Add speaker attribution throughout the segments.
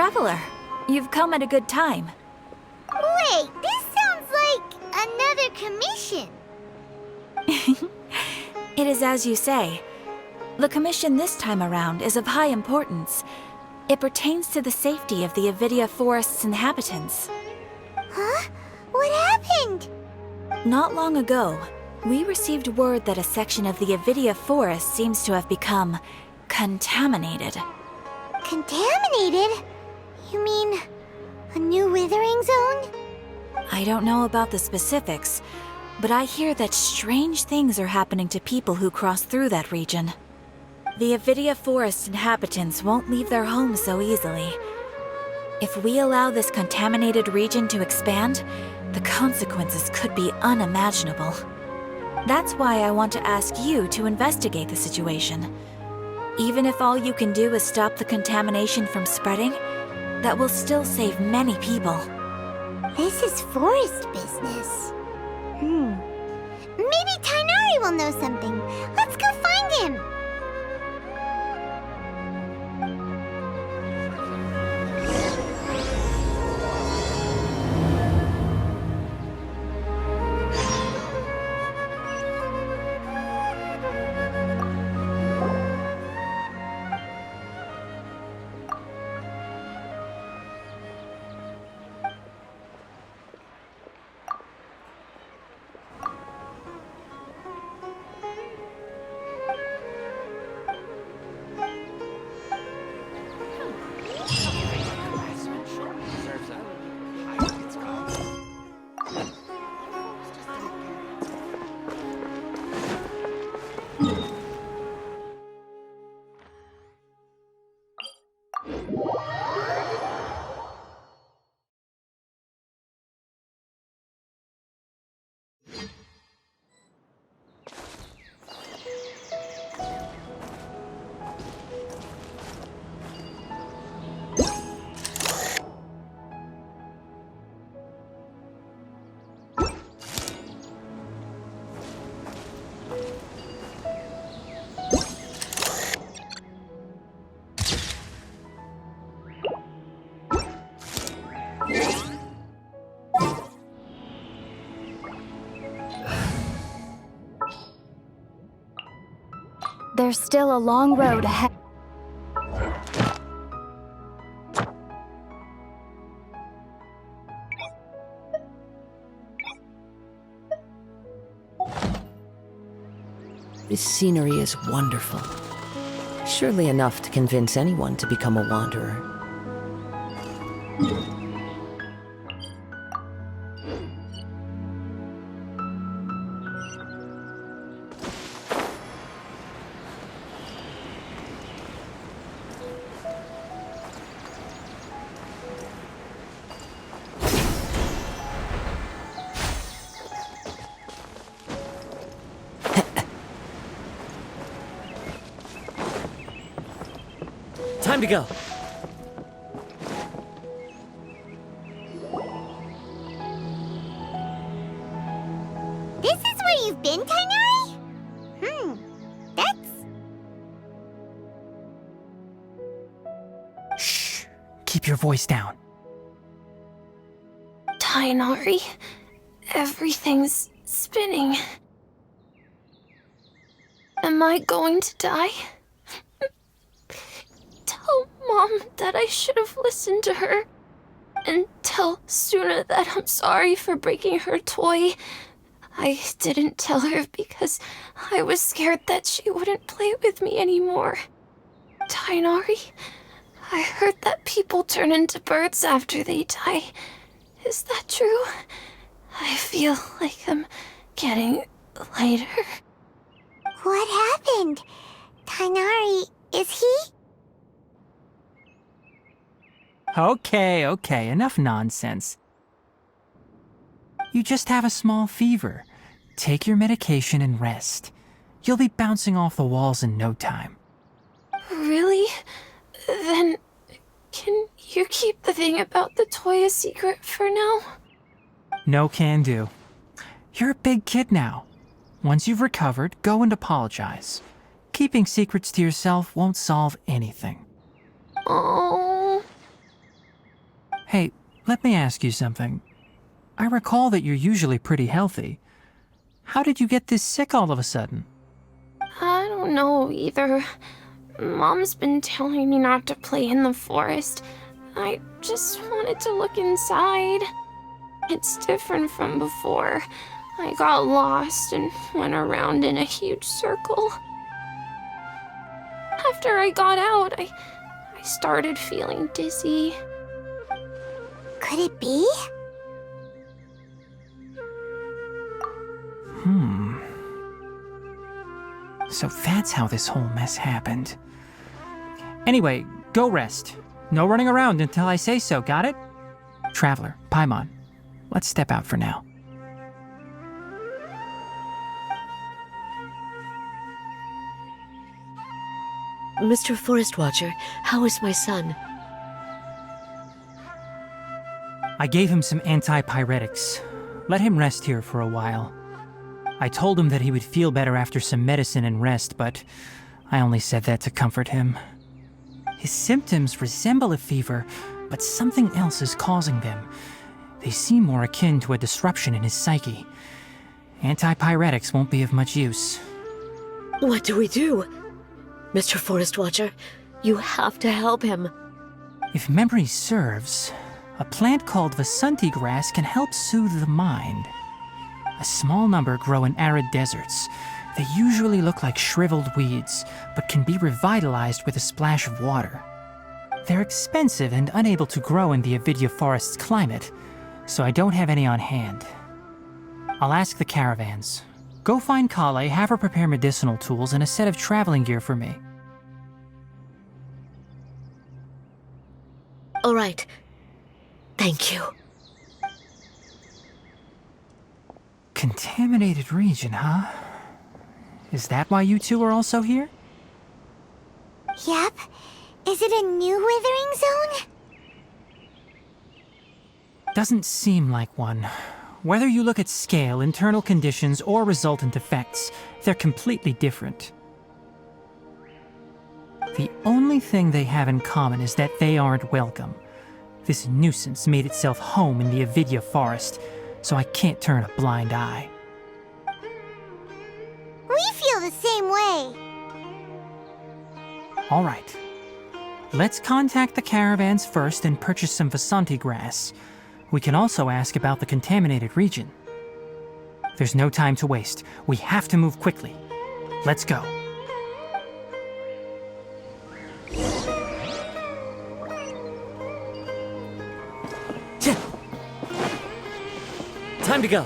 Speaker 1: Traveler, you've come at a good time.
Speaker 2: Wait, this sounds like another commission.
Speaker 1: It is as you say. The commission this time around is of high importance. It pertains to the safety of the Avidia Forest's inhabitants.
Speaker 2: Huh? What happened?
Speaker 1: Not long ago, we received word that a section of the Avidia Forest seems to have become contaminated.
Speaker 2: Contaminated? You mean a new withering zone?
Speaker 1: I don't know about the specifics, but I hear that strange things are happening to people who cross through that region. The Avidia Forest inhabitants won't leave their homes so easily. If we allow this contaminated region to expand, the consequences could be unimaginable. That's why I want to ask you to investigate the situation. Even if all you can do is stop the contamination from spreading, that will still save many people.
Speaker 2: This is forest business. Maybe Tighnari will know something. Let's go find him.
Speaker 3: There's still a long road ahead.
Speaker 4: This scenery is wonderful. Surely enough to convince anyone to become a wanderer. Time to go.
Speaker 2: This is where you've been, Tighnari? That's...
Speaker 5: Shh. Keep your voice down.
Speaker 3: Tighnari, everything's spinning. Am I going to die? Tell Mom that I should have listened to her. And tell Suna that I'm sorry for breaking her toy. I didn't tell her because I was scared that she wouldn't play with me anymore. Tighnari, I heard that people turn into birds after they die. Is that true? I feel like I'm getting lighter.
Speaker 2: What happened? Tighnari, is he?
Speaker 5: Okay, enough nonsense. You just have a small fever. Take your medication and rest. You'll be bouncing off the walls in no time.
Speaker 3: Really? Then, can you keep the thing about the toy a secret for now?
Speaker 5: No can do. You're a big kid now. Once you've recovered, go and apologize. Keeping secrets to yourself won't solve anything.
Speaker 3: Oh.
Speaker 5: Hey, let me ask you something. I recall that you're usually pretty healthy. How did you get this sick all of a sudden?
Speaker 3: I don't know either. Mom's been telling me not to play in the forest. I just wanted to look inside. It's different from before. I got lost and went around in a huge circle. After I got out, I started feeling dizzy.
Speaker 2: Could it be?
Speaker 5: So that's how this whole mess happened. Anyway, go rest. No running around until I say so, got it? Traveler, Paimon, let's step out for now.
Speaker 6: Mr. Forest Watcher, how is my son?
Speaker 5: I gave him some antipyretics. Let him rest here for a while. I told him that he would feel better after some medicine and rest, but I only said that to comfort him. His symptoms resemble a fever, but something else is causing them. They seem more akin to a disruption in his psyche. Antipyretics won't be of much use.
Speaker 6: What do we do? Mr. Forest Watcher, you have to help him.
Speaker 5: If memory serves, a plant called Vasanti grass can help soothe the mind. A small number grow in arid deserts. They usually look like shriveled weeds, but can be revitalized with a splash of water. They're expensive and unable to grow in the Avidya forest's climate, so I don't have any on hand. I'll ask the caravans. Go find Kale, have her prepare medicinal tools and a set of traveling gear for me.
Speaker 6: All right. Thank you.
Speaker 5: Contaminated region, huh? Is that why you two are also here?
Speaker 2: Yep. Is it a new withering zone?
Speaker 5: Doesn't seem like one. Whether you look at scale, internal conditions, or resultant effects, they're completely different. The only thing they have in common is that they aren't welcome. This nuisance made itself home in the Avidya forest, so I can't turn a blind eye.
Speaker 2: We feel the same way.
Speaker 5: All right. Let's contact the caravans first and purchase some Vasanti grass. We can also ask about the contaminated region. There's no time to waste. We have to move quickly. Let's go.
Speaker 7: Time to go.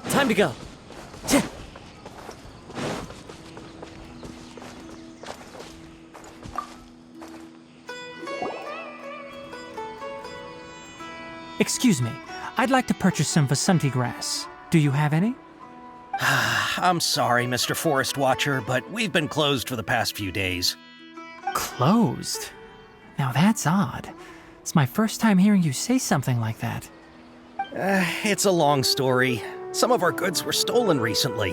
Speaker 7: Time to go.
Speaker 5: Excuse me. I'd like to purchase some Vasanti grass. Do you have any?
Speaker 8: I'm sorry, Mr. Forest Watcher, but we've been closed for the past few days.
Speaker 5: Closed? Now that's odd. It's my first time hearing you say something like that.
Speaker 8: It's a long story. Some of our goods were stolen recently.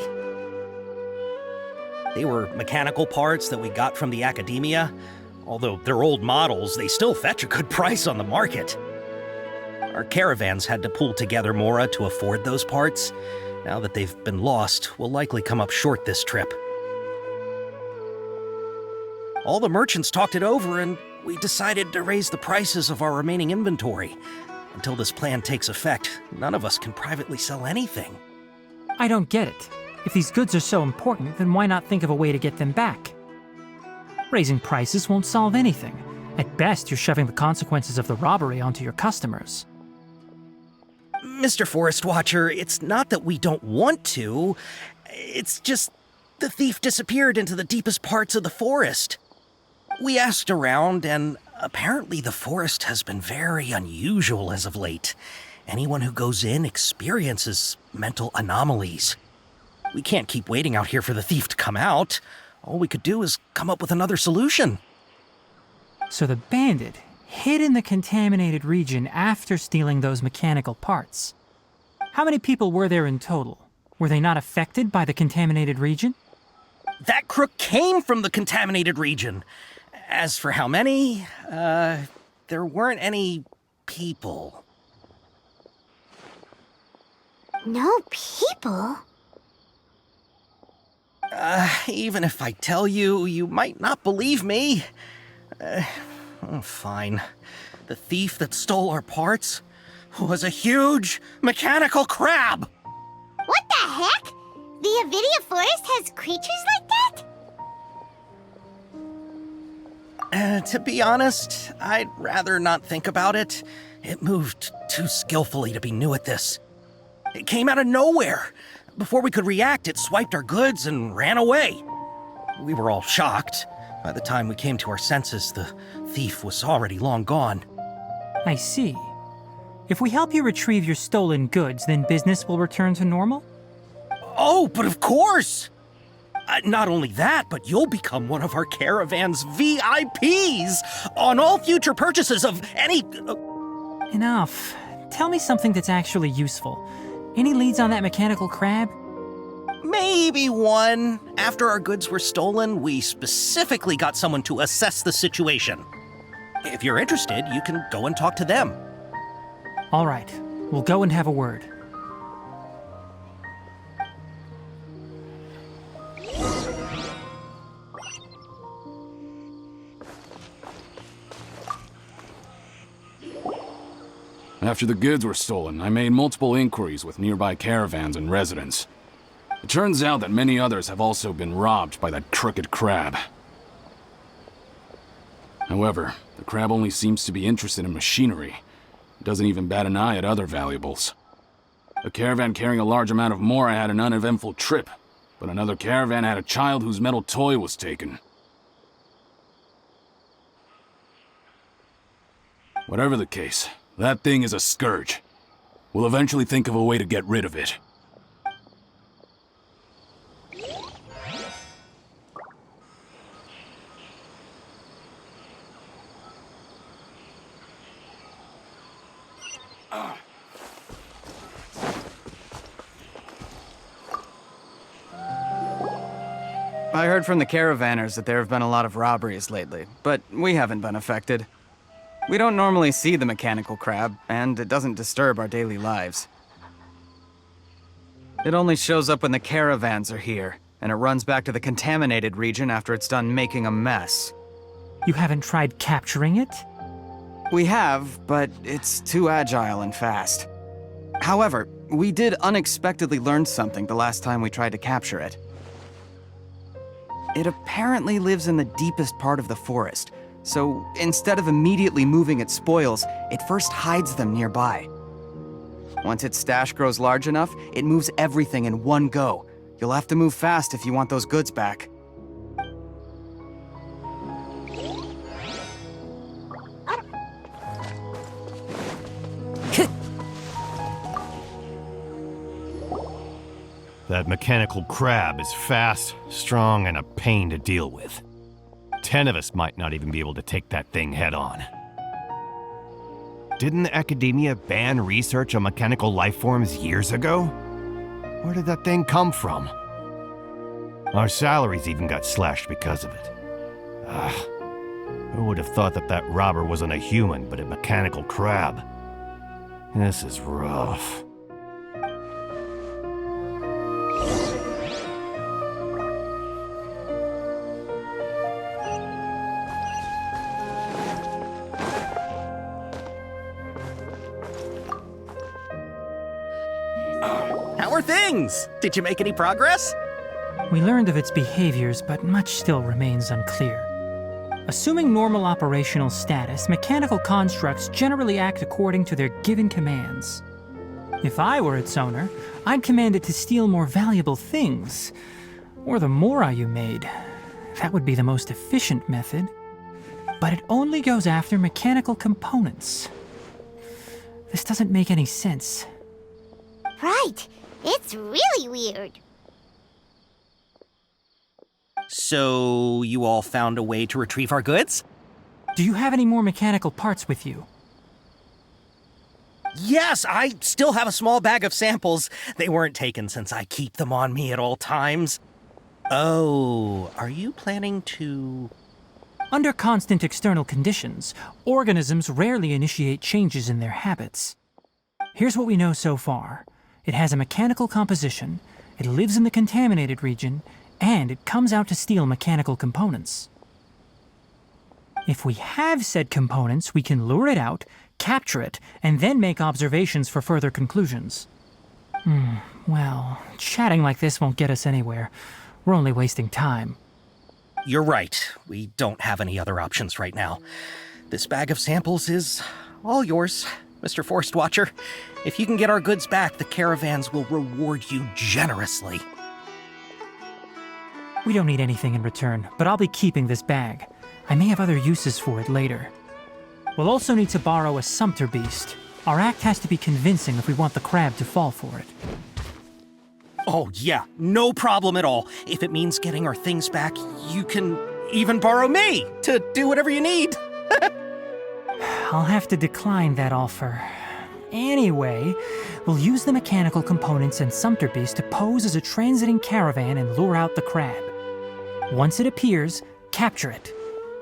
Speaker 8: They were mechanical parts that we got from the academia. Although they're old models, they still fetch a good price on the market. Our caravans had to pull together more to afford those parts. Now that they've been lost, we'll likely come up short this trip. All the merchants talked it over, and we decided to raise the prices of our remaining inventory. Until this plan takes effect, none of us can privately sell anything.
Speaker 5: I don't get it. If these goods are so important, then why not think of a way to get them back? Raising prices won't solve anything. At best, you're shoving the consequences of the robbery onto your customers.
Speaker 8: Mr. Forest Watcher, it's not that we don't want to. It's just the thief disappeared into the deepest parts of the forest. We asked around, and apparently the forest has been very unusual as of late. Anyone who goes in experiences mental anomalies. We can't keep waiting out here for the thief to come out. All we could do is come up with another solution.
Speaker 5: So the bandit hid in the contaminated region after stealing those mechanical parts. How many people were there in total? Were they not affected by the contaminated region?
Speaker 8: That crook came from the contaminated region. As for how many, there weren't any people.
Speaker 2: No people?
Speaker 8: Even if I tell you, you might not believe me. Fine. The thief that stole our parts was a huge mechanical crab!
Speaker 2: What the heck? The Avidia Forest has creatures like that?
Speaker 8: To be honest, I'd rather not think about it. It moved too skillfully to be new at this. It came out of nowhere. Before we could react, it swiped our goods and ran away. We were all shocked. By the time we came to our senses, the thief was already long gone.
Speaker 5: I see. If we help you retrieve your stolen goods, then business will return to normal?
Speaker 8: Oh, but of course! Not only that, but you'll become one of our caravan's VIPs on all future purchases of any...
Speaker 5: Enough. Tell me something that's actually useful. Any leads on that mechanical crab?
Speaker 8: Maybe one. After our goods were stolen, we specifically got someone to assess the situation. If you're interested, you can go and talk to them.
Speaker 5: All right. We'll go and have a word.
Speaker 9: After the goods were stolen, I made multiple inquiries with nearby caravans and residents. It turns out that many others have also been robbed by that crooked crab. However, the crab only seems to be interested in machinery. It doesn't even bat an eye at other valuables. A caravan carrying a large amount of Mora had an uneventful trip, but another caravan had a child whose metal toy was taken. Whatever the case, that thing is a scourge. We'll eventually think of a way to get rid of it.
Speaker 10: I heard from the caravanners that there have been a lot of robberies lately, but we haven't been affected. We don't normally see the mechanical crab, and it doesn't disturb our daily lives. It only shows up when the caravans are here, and it runs back to the contaminated region after it's done making a mess.
Speaker 5: You haven't tried capturing it?
Speaker 10: We have, but it's too agile and fast. However, we did unexpectedly learn something the last time we tried to capture it. It apparently lives in the deepest part of the forest, so instead of immediately moving its spoils, it first hides them nearby. Once its stash grows large enough, it moves everything in one go. You'll have to move fast if you want those goods back.
Speaker 11: That mechanical crab is fast, strong, and a pain to deal with. 10 of us might not even be able to take that thing head on. Didn't academia ban research on mechanical life forms years ago? Where did that thing come from? Our salaries even got slashed because of it. Who would have thought that that robber wasn't a human, but a mechanical crab? This is rough.
Speaker 8: How are things? Did you make any progress?
Speaker 5: We learned of its behaviors, but much still remains unclear. Assuming normal operational status, mechanical constructs generally act according to their given commands. If I were its owner, I'd command it to steal more valuable things. Or the Mora you made. That would be the most efficient method. But it only goes after mechanical components. This doesn't make any sense.
Speaker 2: Right. It's really weird.
Speaker 8: So, you all found a way to retrieve our goods?
Speaker 5: Do you have any more mechanical parts with you?
Speaker 8: Yes, I still have a small bag of samples. They weren't taken since I keep them on me at all times. Oh, are you planning to...
Speaker 5: Under constant external conditions, organisms rarely initiate changes in their habits. Here's what we know so far. It has a mechanical composition, it lives in the contaminated region, and it comes out to steal mechanical components. If we have said components, we can lure it out, capture it, and then make observations for further conclusions. Well, chatting like this won't get us anywhere. We're only wasting time.
Speaker 8: You're right. We don't have any other options right now. This bag of samples is all yours, Mr. Forest Watcher. If you can get our goods back, the caravans will reward you generously.
Speaker 5: We don't need anything in return, but I'll be keeping this bag. I may have other uses for it later. We'll also need to borrow a sumpter beast. Our act has to be convincing if we want the crab to fall for it.
Speaker 8: Oh, yeah, no problem at all. If it means getting our things back, you can even borrow me to do whatever you need.
Speaker 5: I'll have to decline that offer. Anyway, we'll use the mechanical components and sumpter beast to pose as a transiting caravan and lure out the crab. Once it appears, capture it.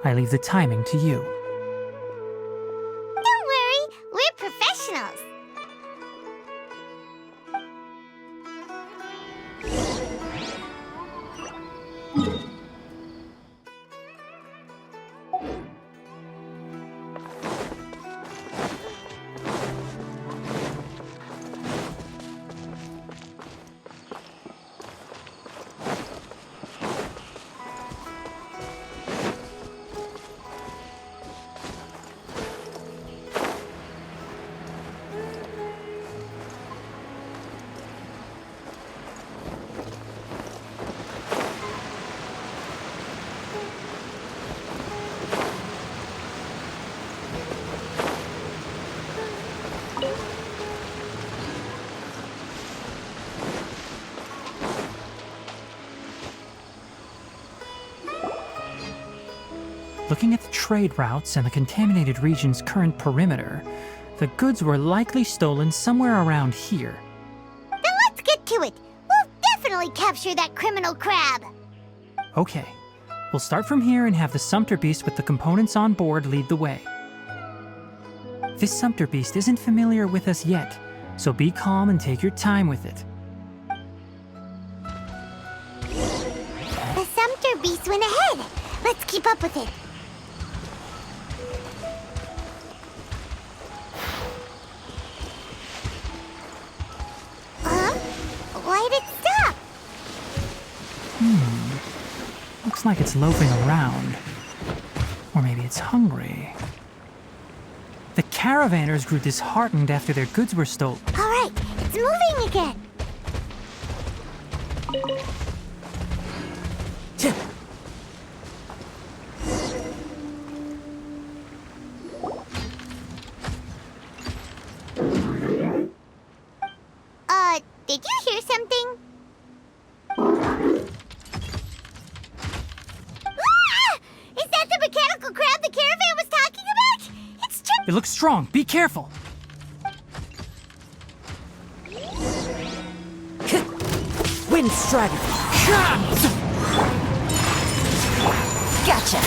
Speaker 5: I leave the timing to you.
Speaker 2: Don't worry, we're professionals.
Speaker 5: Looking at the trade routes and the contaminated region's current perimeter, the goods were likely stolen somewhere around here.
Speaker 2: Then let's get to it. We'll definitely capture that criminal crab.
Speaker 5: Okay, we'll start from here and have the sumpter beast with the components on board lead the way. This sumpter beast isn't familiar with us yet, so be calm and take your time with it.
Speaker 2: The sumpter beast went ahead. Let's keep up with it. Huh? Why did it stop?
Speaker 5: Looks like it's loafing around. Or maybe it's hungry. The caravanners grew disheartened after their goods were stolen.
Speaker 2: All right, it's moving again. Did you hear something? Ah! Is that the mechanical crab the caravan was talking about? It's just...
Speaker 5: It looks strong. Be careful.
Speaker 4: Wind strategy. Gotcha.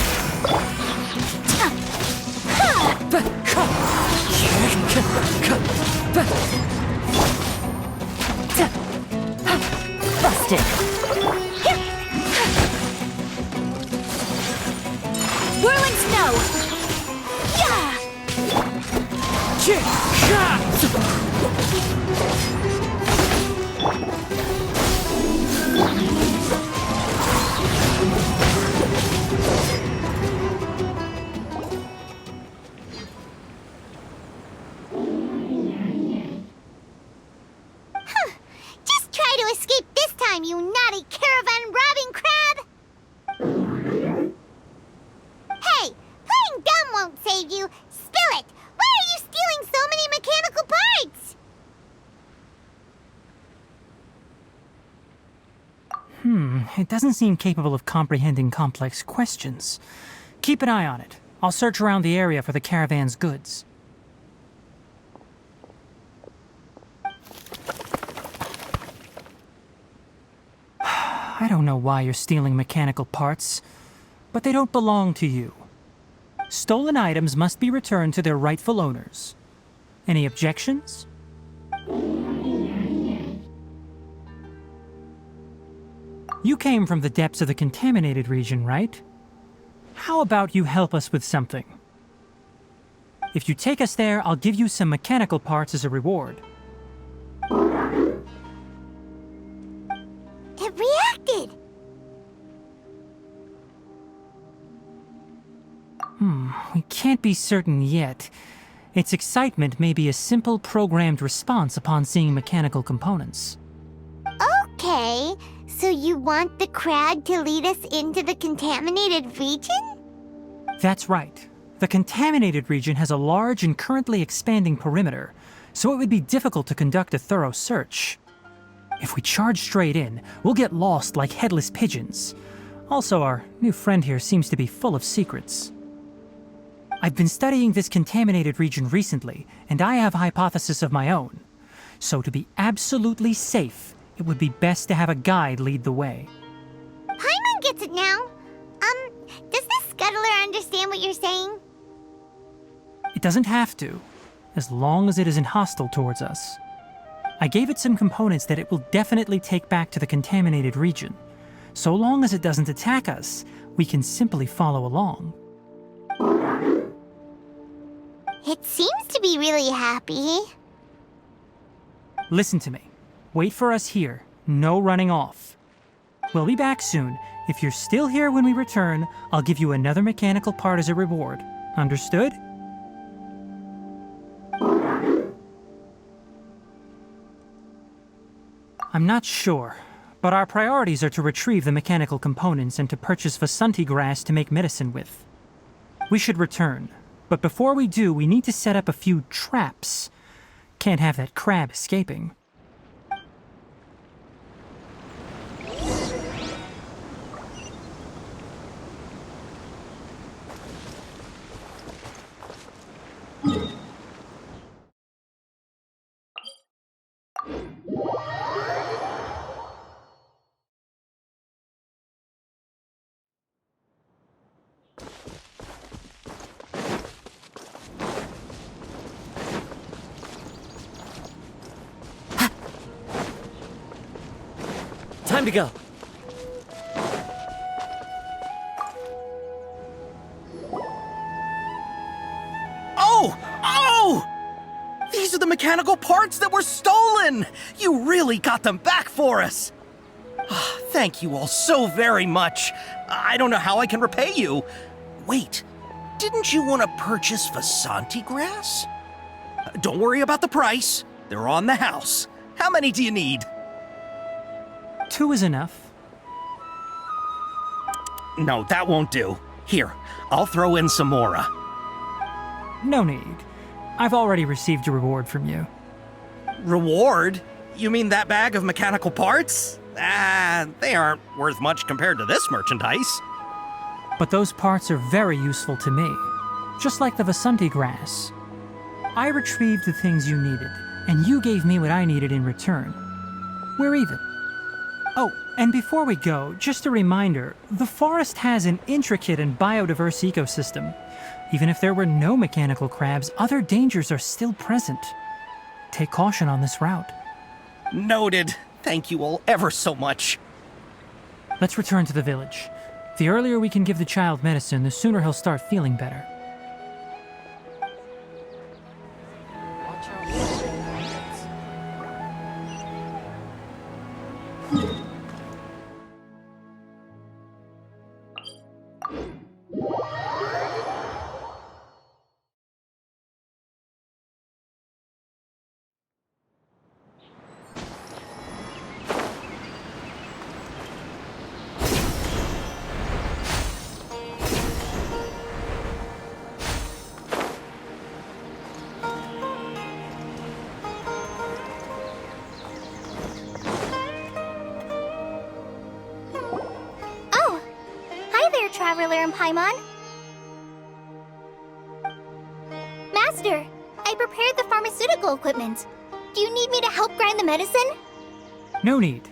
Speaker 4: Busted.
Speaker 1: Whirling snow! Yeah!
Speaker 2: Just try to escape this time, you naughty caravan-robbing crab! Hey, playing dumb won't save you. Spill it! Why are you stealing so many mechanical parts?
Speaker 5: It doesn't seem capable of comprehending complex questions. Keep an eye on it. I'll search around the area for the caravan's goods. I don't know why you're stealing mechanical parts, but they don't belong to you. Stolen items must be returned to their rightful owners. Any objections? You came from the depths of the contaminated region, right? How about you help us with something? If you take us there, I'll give you some mechanical parts as a reward.
Speaker 2: It reacted!
Speaker 5: We can't be certain yet. Its excitement may be a simple programmed response upon seeing mechanical components.
Speaker 2: Okay, so you want the crag to lead us into the contaminated region?
Speaker 5: That's right. The contaminated region has a large and currently expanding perimeter, so it would be difficult to conduct a thorough search. If we charge straight in, we'll get lost like headless pigeons. Also, our new friend here seems to be full of secrets. I've been studying this contaminated region recently, and I have a hypothesis of my own. So to be absolutely safe, it would be best to have a guide lead the way.
Speaker 2: Paimon gets it now. Does the scuttler understand what you're saying?
Speaker 5: It doesn't have to, as long as it isn't hostile towards us. I gave it some components that it will definitely take back to the contaminated region. So long as it doesn't attack us, we can simply follow along.
Speaker 2: It seems to be really happy.
Speaker 5: Listen to me. Wait for us here. No running off. We'll be back soon. If you're still here when we return, I'll give you another mechanical part as a reward. Understood? I'm not sure, but our priorities are to retrieve the mechanical components and to purchase Vasanti grass to make medicine with. We should return, but before we do, we need to set up a few traps. Can't have that crab escaping.
Speaker 7: Time to go.
Speaker 8: Oh! These are the mechanical parts that were stolen! You really got them back for us! Thank you all so very much. I don't know how I can repay you. Wait, didn't you want to purchase Vasanti grass? Don't worry about the price. They're on the house. How many do you need?
Speaker 5: 2 is enough.
Speaker 8: No, that won't do. Here, I'll throw in some more.
Speaker 5: No need. I've already received a reward from you.
Speaker 8: Reward? You mean that bag of mechanical parts? They aren't worth much compared to this merchandise.
Speaker 5: But those parts are very useful to me, just like the Vasanti grass. I retrieved the things you needed, and you gave me what I needed in return. We're even. Oh, and before we go, just a reminder, the forest has an intricate and biodiverse ecosystem. Even if there were no mechanical crabs, other dangers are still present. Take caution on this route.
Speaker 8: Noted. Thank you all ever so much.
Speaker 5: Let's return to the village. The earlier we can give the child medicine, the sooner he'll start feeling better.
Speaker 2: Oh! Hi there, Traveler and Paimon. Master, I prepared the pharmaceutical equipment. Do you need me to help grind the medicine?
Speaker 5: No need.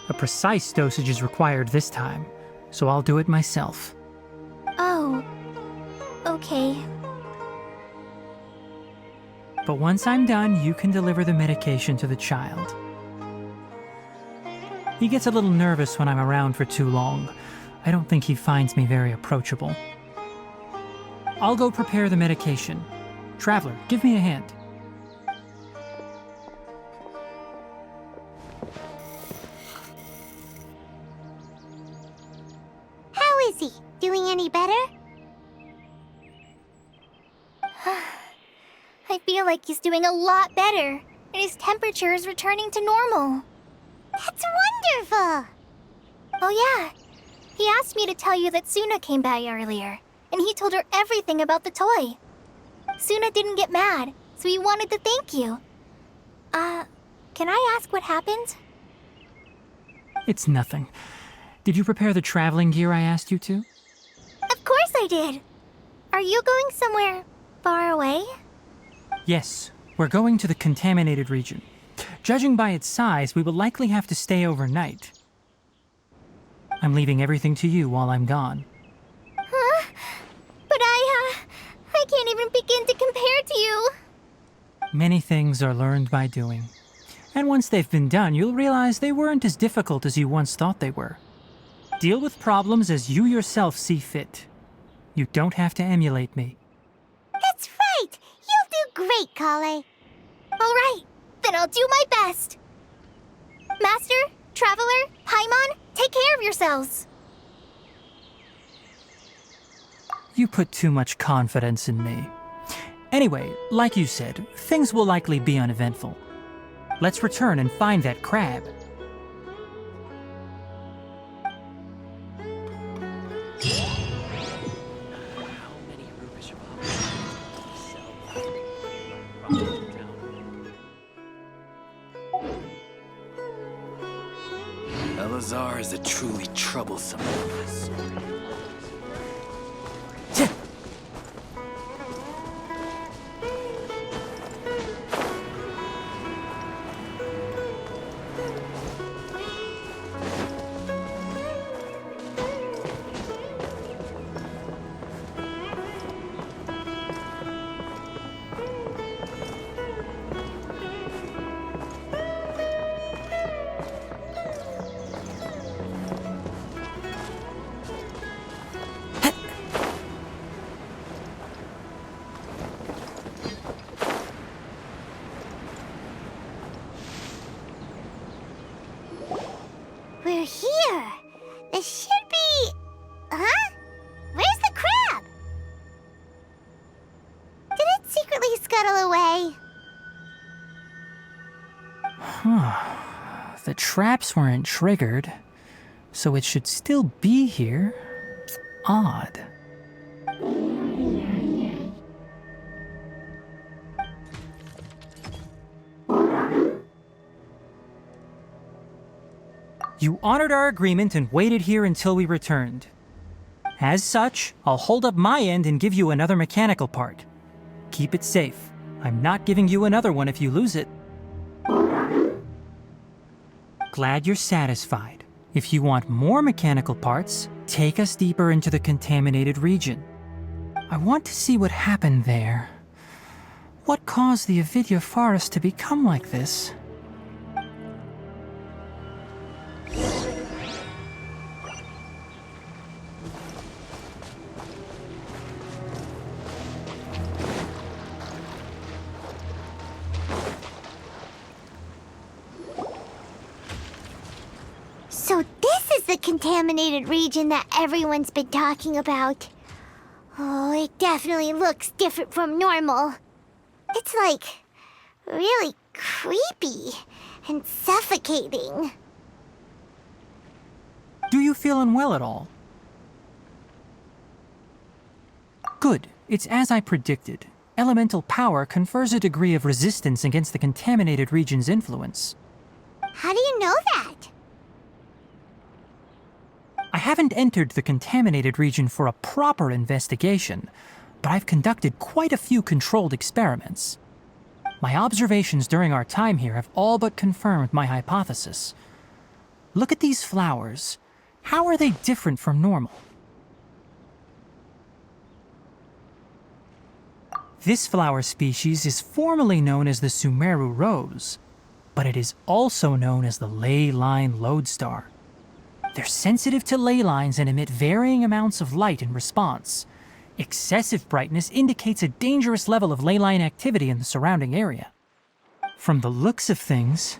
Speaker 5: A precise dosage is required this time, so I'll do it myself.
Speaker 2: Oh, okay.
Speaker 5: But once I'm done, you can deliver the medication to the child. He gets a little nervous when I'm around for too long. I don't think he finds me very approachable. I'll go prepare the medication. Traveler, give me a hand.
Speaker 2: How is he? Doing any better? I feel like he's doing a lot better, and his temperature is returning to normal. That's wonderful! Oh yeah, he asked me to tell you that Suna came by earlier, and he told her everything about the toy. Suna didn't get mad, so he wanted to thank you. Can I ask what happened?
Speaker 5: It's nothing. Did you prepare the traveling gear I asked you to?
Speaker 2: Of course I did! Are you going somewhere far away?
Speaker 5: Yes, we're going to the contaminated region. Judging by its size, we will likely have to stay overnight. I'm leaving everything to you while I'm gone.
Speaker 2: Huh? But I can't even begin to compare to you.
Speaker 5: Many things are learned by doing. And once they've been done, you'll realize they weren't as difficult as you once thought they were. Deal with problems as you yourself see fit. You don't have to emulate me.
Speaker 2: That's right! You'll do great, Kale. All right, then I'll do my best. Master, Traveler, Paimon, take care of yourselves.
Speaker 5: You put too much confidence in me. Anyway, like you said, things will likely be uneventful. Let's return and find that crab.
Speaker 12: Elazar is a truly troublesome one.
Speaker 2: We're here. This should be... Huh? Where's the crab? Did it secretly scuttle away?
Speaker 5: The traps weren't triggered, so it should still be here. Odd. You honored our agreement and waited here until we returned. As such, I'll hold up my end and give you another mechanical part. Keep it safe. I'm not giving you another one if you lose it. Glad you're satisfied. If you want more mechanical parts, take us deeper into the contaminated region. I want to see what happened there. What caused the Avidya forest to become like this?
Speaker 2: So this is the contaminated region that everyone's been talking about. Oh, it definitely looks different from normal. It's like really creepy and suffocating.
Speaker 5: Do you feel unwell at all? Good. It's as I predicted. Elemental power confers a degree of resistance against the contaminated region's influence.
Speaker 2: How do you know that?
Speaker 5: I haven't entered the contaminated region for a proper investigation, but I've conducted quite a few controlled experiments. My observations during our time here have all but confirmed my hypothesis. Look at these flowers. How are they different from normal? This flower species is formally known as the Sumeru rose, but it is also known as the ley line lodestar. They're sensitive to ley lines and emit varying amounts of light in response. Excessive brightness indicates a dangerous level of ley line activity in the surrounding area. From the looks of things,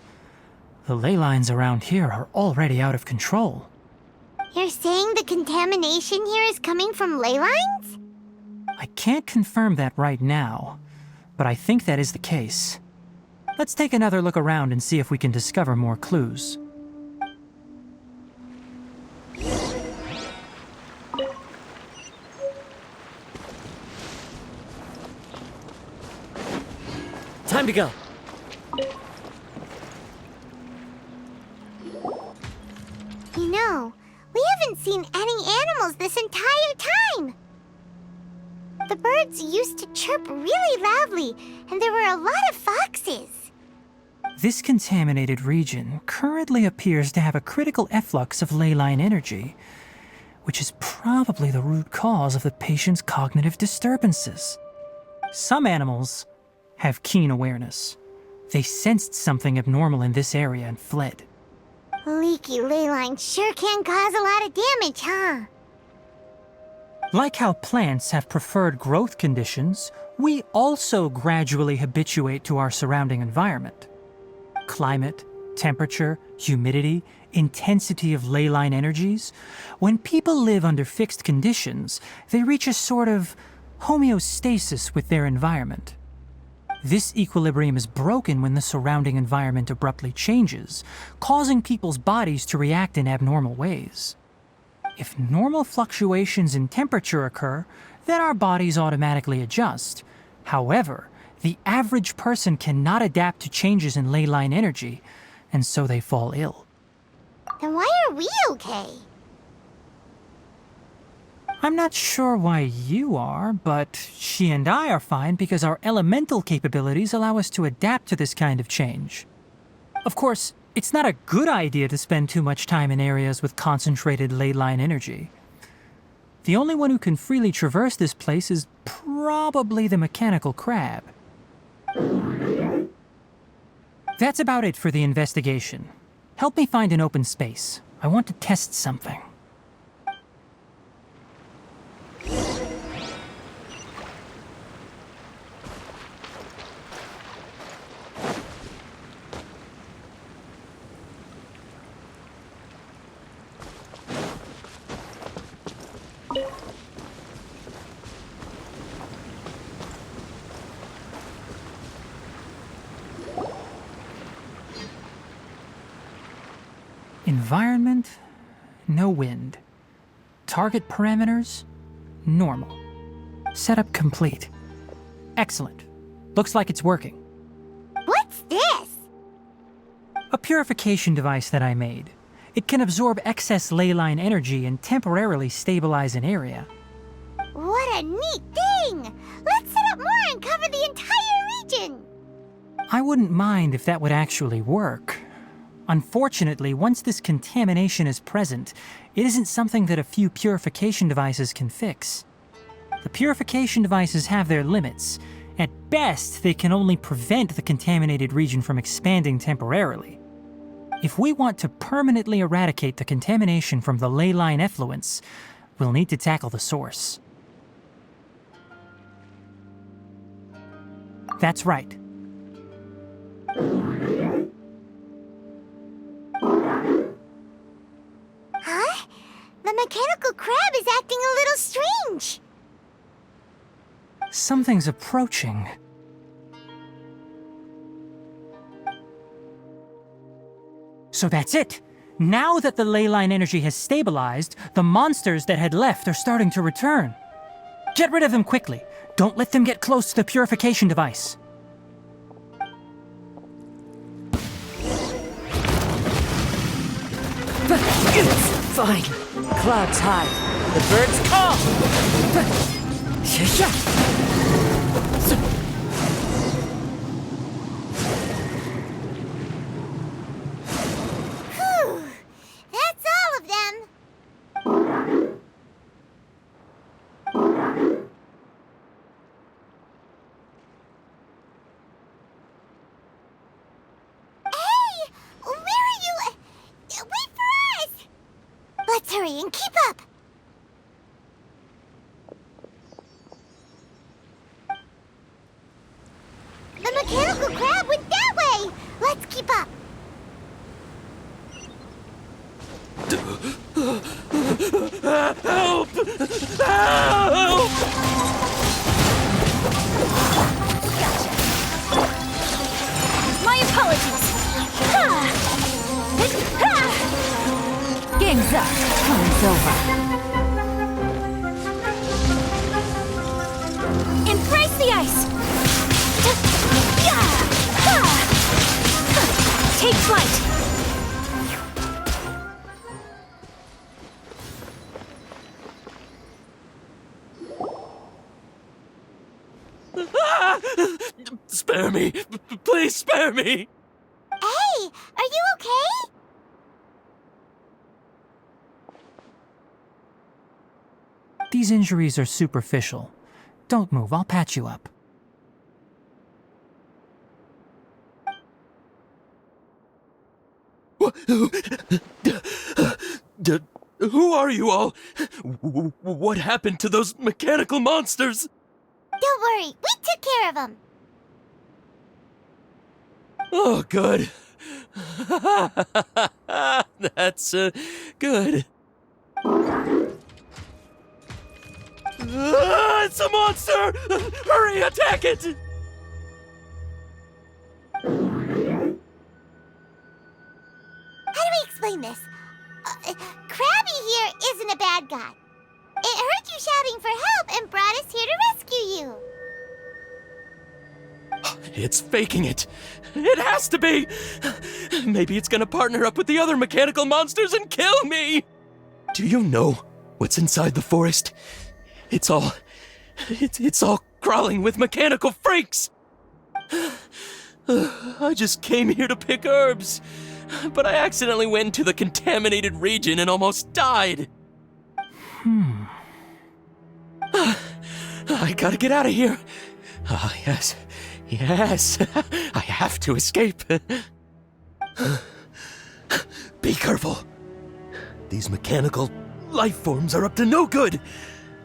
Speaker 5: the ley lines around here are already out of control.
Speaker 2: You're saying the contamination here is coming from ley lines?
Speaker 5: I can't confirm that right now, but I think that is the case. Let's take another look around and see if we can discover more clues.
Speaker 7: Time to go.
Speaker 2: You know, we haven't seen any animals this entire time. The birds used to chirp really loudly, and there were a lot of foxes.
Speaker 5: This contaminated region currently appears to have a critical efflux of ley line energy, which is probably the root cause of the patient's cognitive disturbances. Some animals have keen awareness. They sensed something abnormal in this area and fled.
Speaker 2: Leaky ley lines sure can cause a lot of damage, huh?
Speaker 5: Like how plants have preferred growth conditions, we also gradually habituate to our surrounding environment. Climate, temperature, humidity, intensity of ley line energies. When people live under fixed conditions, they reach a sort of homeostasis with their environment. This equilibrium is broken when the surrounding environment abruptly changes, causing people's bodies to react in abnormal ways. If normal fluctuations in temperature occur, then our bodies automatically adjust. However, the average person cannot adapt to changes in ley line energy, and so they fall ill.
Speaker 2: Then why are we okay?
Speaker 5: I'm not sure why you are, but she and I are fine because our elemental capabilities allow us to adapt to this kind of change. Of course, it's not a good idea to spend too much time in areas with concentrated ley line energy. The only one who can freely traverse this place is probably the mechanical crab. That's about it for the investigation. Help me find an open space. I want to test something. Environment, no wind. Target parameters, normal. Setup complete. Excellent. Looks like it's working.
Speaker 2: What's this?
Speaker 5: A purification device that I made. It can absorb excess ley line energy and temporarily stabilize an area.
Speaker 2: What a neat thing! Let's set up more and cover the entire region!
Speaker 5: I wouldn't mind if that would actually work. Unfortunately, once this contamination is present, it isn't something that a few purification devices can fix. The purification devices have their limits. At best, they can only prevent the contaminated region from expanding temporarily. If we want to permanently eradicate the contamination from the ley line effluents, we'll need to tackle the source. That's right.
Speaker 2: Huh? The mechanical crab is acting a little strange.
Speaker 5: Something's approaching. So that's it. Now that the ley line energy has stabilized, the monsters that had left are starting to return. Get rid of them quickly. Don't let them get close to the purification device.
Speaker 6: Fine. Clouds high. The birds call.
Speaker 2: Whew! That's all of them! Hey! Where are you? Wait for us! Let's hurry and keep up! The mechanical crab went that way! Let's keep up!
Speaker 12: Help! Help!
Speaker 1: My apologies. Game's up. Time's over. Embrace the ice. Take flight.
Speaker 12: Spare me! Please spare me!
Speaker 2: Hey, are you okay?
Speaker 5: These injuries are superficial. Don't move, I'll patch you up.
Speaker 12: Who are you all? What happened to those mechanical monsters?
Speaker 2: Don't worry, we took care of them.
Speaker 12: Oh, good. That's, good. It's a monster! Hurry, attack it!
Speaker 2: How do we explain this? Krabby here isn't a bad guy. It heard you shouting for help and brought us here to rescue you.
Speaker 12: It's faking it. It has to be. Maybe it's gonna partner up with the other mechanical monsters and kill me. Do you know what's inside the forest? It's all crawling with mechanical freaks. I just came here to pick herbs, but I accidentally went into the contaminated region and almost died. I gotta get out of here. Ah, yes. Yes. I have to escape. Be careful. These mechanical life forms are up to no good.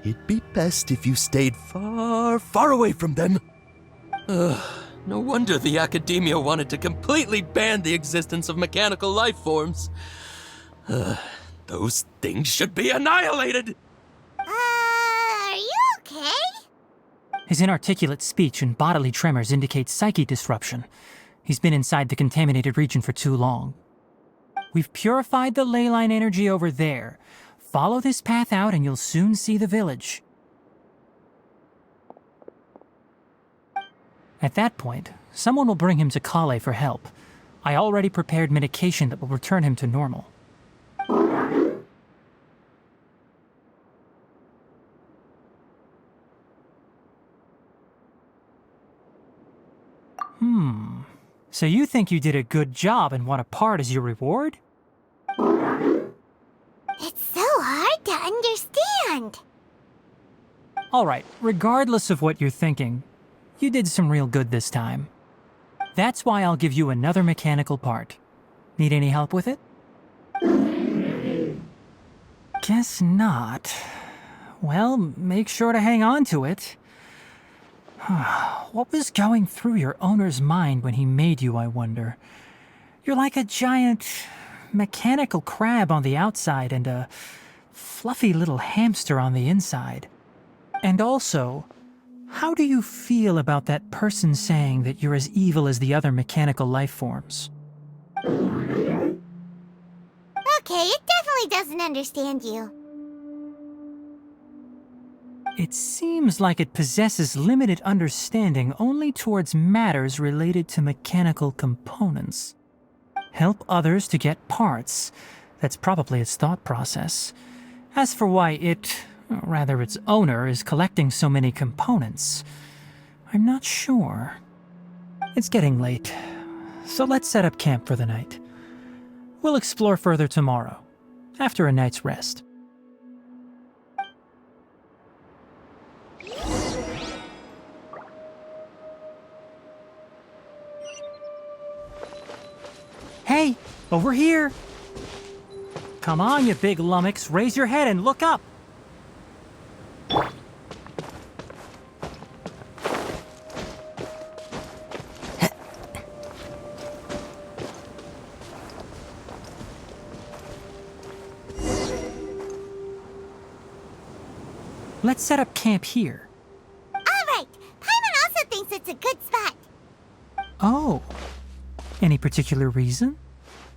Speaker 12: It'd be best if you stayed far, far away from them. No wonder the academia wanted to completely ban the existence of mechanical life forms. Those things should be annihilated!
Speaker 2: Are you okay?
Speaker 5: His inarticulate speech and bodily tremors indicate psyche disruption. He's been inside the contaminated region for too long. We've purified the ley line energy over there. Follow this path out and you'll soon see the village. At that point, someone will bring him to Kale for help. I already prepared medication that will return him to normal. So you think you did a good job and want a part as your reward?
Speaker 2: It's so hard to understand.
Speaker 5: Alright, regardless of what you're thinking, you did some real good this time. That's why I'll give you another mechanical part. Need any help with it? Guess not. Well, make sure to hang on to it. What was going through your owner's mind when he made you, I wonder? You're like a giant mechanical crab on the outside and a fluffy little hamster on the inside. And also, how do you feel about that person saying that you're as evil as the other mechanical life forms?
Speaker 2: Okay, it definitely doesn't understand you.
Speaker 5: It seems like it possesses limited understanding only towards matters related to mechanical components. Help others to get parts. That's probably its thought process. As for why it, Or rather, its owner is collecting so many components. I'm not sure. It's getting late, so let's set up camp for the night. We'll explore further tomorrow, after a night's rest. Hey, over here! Come on, you big lummox, raise your head and look up! Let's set up camp here.
Speaker 2: All right. Paimon also thinks it's a good spot.
Speaker 5: Oh. Any particular reason?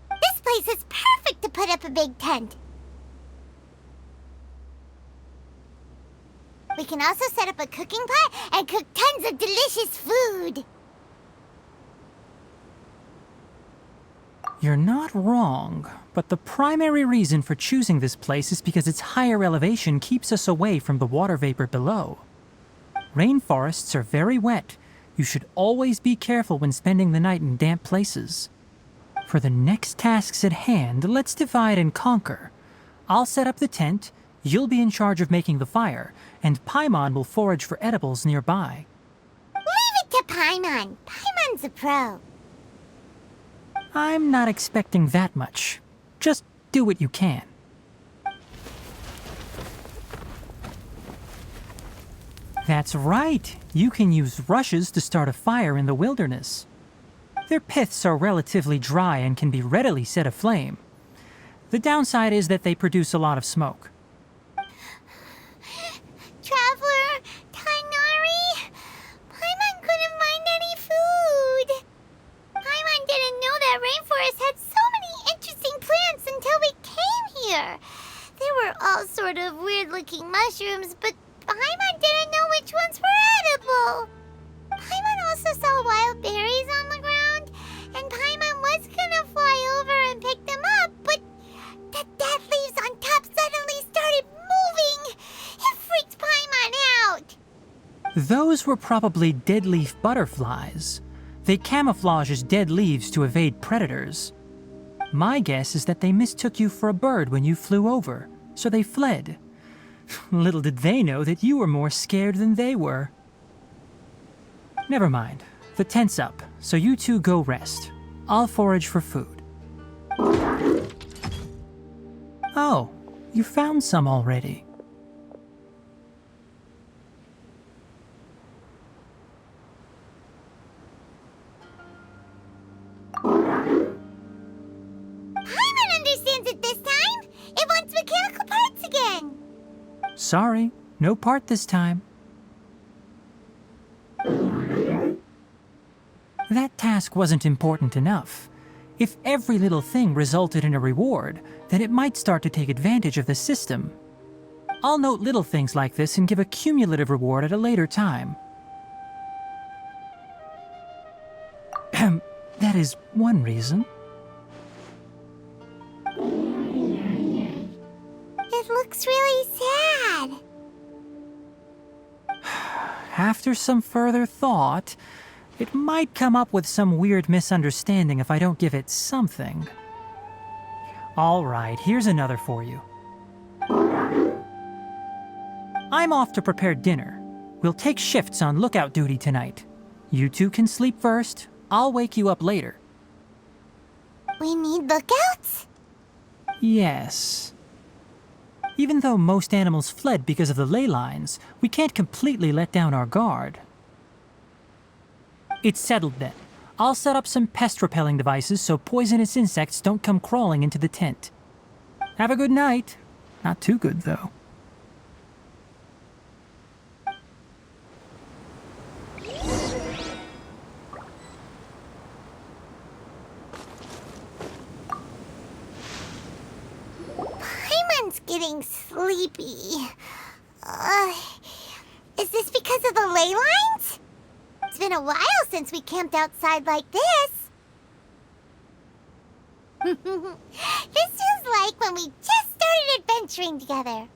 Speaker 2: This place is perfect to put up a big tent. We can also set up a cooking pot and cook tons of delicious food.
Speaker 5: You're not wrong, but the primary reason for choosing this place is because its higher elevation keeps us away from the water vapor below. Rainforests are very wet. You should always be careful when spending the night in damp places. For the next tasks at hand, let's divide and conquer. I'll set up the tent, you'll be in charge of making the fire, and Paimon will forage for edibles nearby.
Speaker 2: Leave it to Paimon. Paimon's a pro.
Speaker 5: I'm not expecting that much. Just do what you can. That's right. You can use rushes to start a fire in the wilderness. Their piths are relatively dry and can be readily set aflame. The downside is that they produce a lot of smoke.
Speaker 2: Traveler, Tighnari, Paimon couldn't find any food. Paimon didn't know that rainforest had so many interesting plants until we came here. They were all sort of weird-looking mushrooms, but Paimon didn't know which ones were edible. Paimon also saw wild berries on the ground, and Paimon was gonna fly over and pick them up, but the dead leaves on top suddenly started moving. It freaked Paimon out.
Speaker 5: Those were probably deadleaf butterflies. They camouflage as dead leaves to evade predators. My guess is that they mistook you for a bird when you flew over, so they fled. Little did they know that you were more scared than they were. Never mind. The tent's up, so you two go rest. I'll forage for food. Oh, you found some already.
Speaker 2: Paimon understands it this time. It wants mechanical parts again.
Speaker 5: Sorry, no part this time. That task wasn't important enough. If every little thing resulted in a reward, then it might start to take advantage of the system. I'll note little things like this and give a cumulative reward at a later time. That is one reason.
Speaker 2: It looks really sad.
Speaker 5: After some further thought, it might come up with some weird misunderstanding if I don't give it something. All right, here's another for you. I'm off to prepare dinner. We'll take shifts on lookout duty tonight. You two can sleep first. I'll wake you up later.
Speaker 2: We need lookouts?
Speaker 5: Yes. Even though most animals fled because of the ley lines, we can't completely let down our guard. It's settled then. I'll set up some pest-repelling devices so poisonous insects don't come crawling into the tent. Have a good night. Not too good, though.
Speaker 2: Paimon's getting sleepy. Is this because of the ley lines? It's been a while since we camped outside like this. This feels like when we just started adventuring together.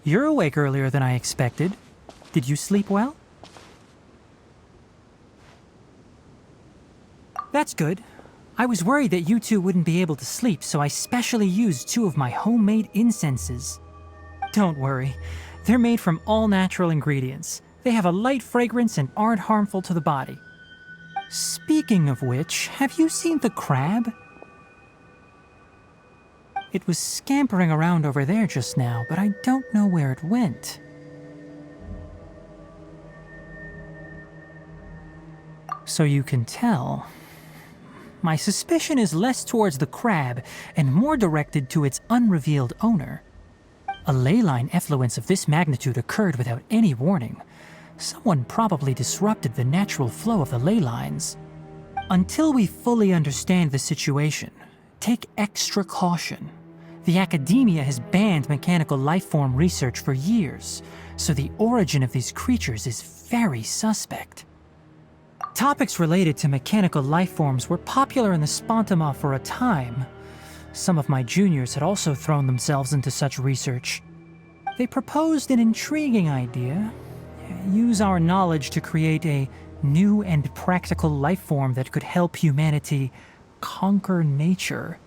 Speaker 5: You're awake earlier than I expected. Did you sleep well? That's good. I was worried that you two wouldn't be able to sleep, so I specially used 2 of my homemade incenses. Don't worry. They're made from all natural ingredients. They have a light fragrance and aren't harmful to the body. Speaking of which, have you seen the crab? It was scampering around over there just now, but I don't know where it went. So you can tell. My suspicion is less towards the crab and more directed to its unrevealed owner. A ley line effluence of this magnitude occurred without any warning. Someone probably disrupted the natural flow of the ley lines. Until we fully understand the situation, take extra caution. The academia has banned mechanical lifeform research for years, so the origin of these creatures is very suspect. Topics related to mechanical lifeforms were popular in the Spontima for a time. Some of my juniors had also thrown themselves into such research. They proposed an intriguing idea. Use our knowledge to create a new and practical lifeform that could help humanity conquer nature.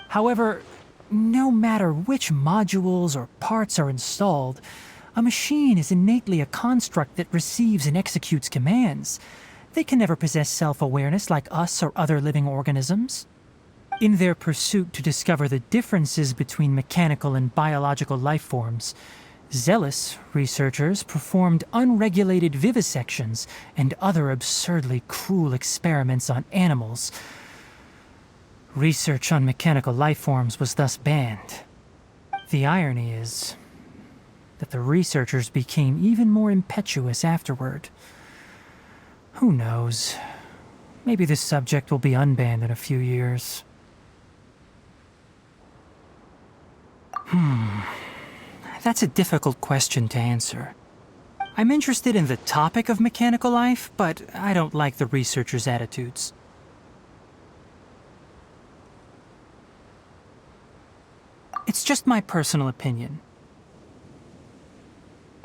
Speaker 5: However, no matter which modules or parts are installed, a machine is innately a construct that receives and executes commands. They can never possess self-awareness like us or other living organisms. In their pursuit to discover the differences between mechanical and biological lifeforms, zealous researchers performed unregulated vivisections and other absurdly cruel experiments on animals. Research on mechanical lifeforms was thus banned. The irony is that the researchers became even more impetuous afterward. Who knows? Maybe this subject will be unbanned in a few years. That's a difficult question to answer. I'm interested in the topic of mechanical life, but I don't like the researchers' attitudes. It's just my personal opinion.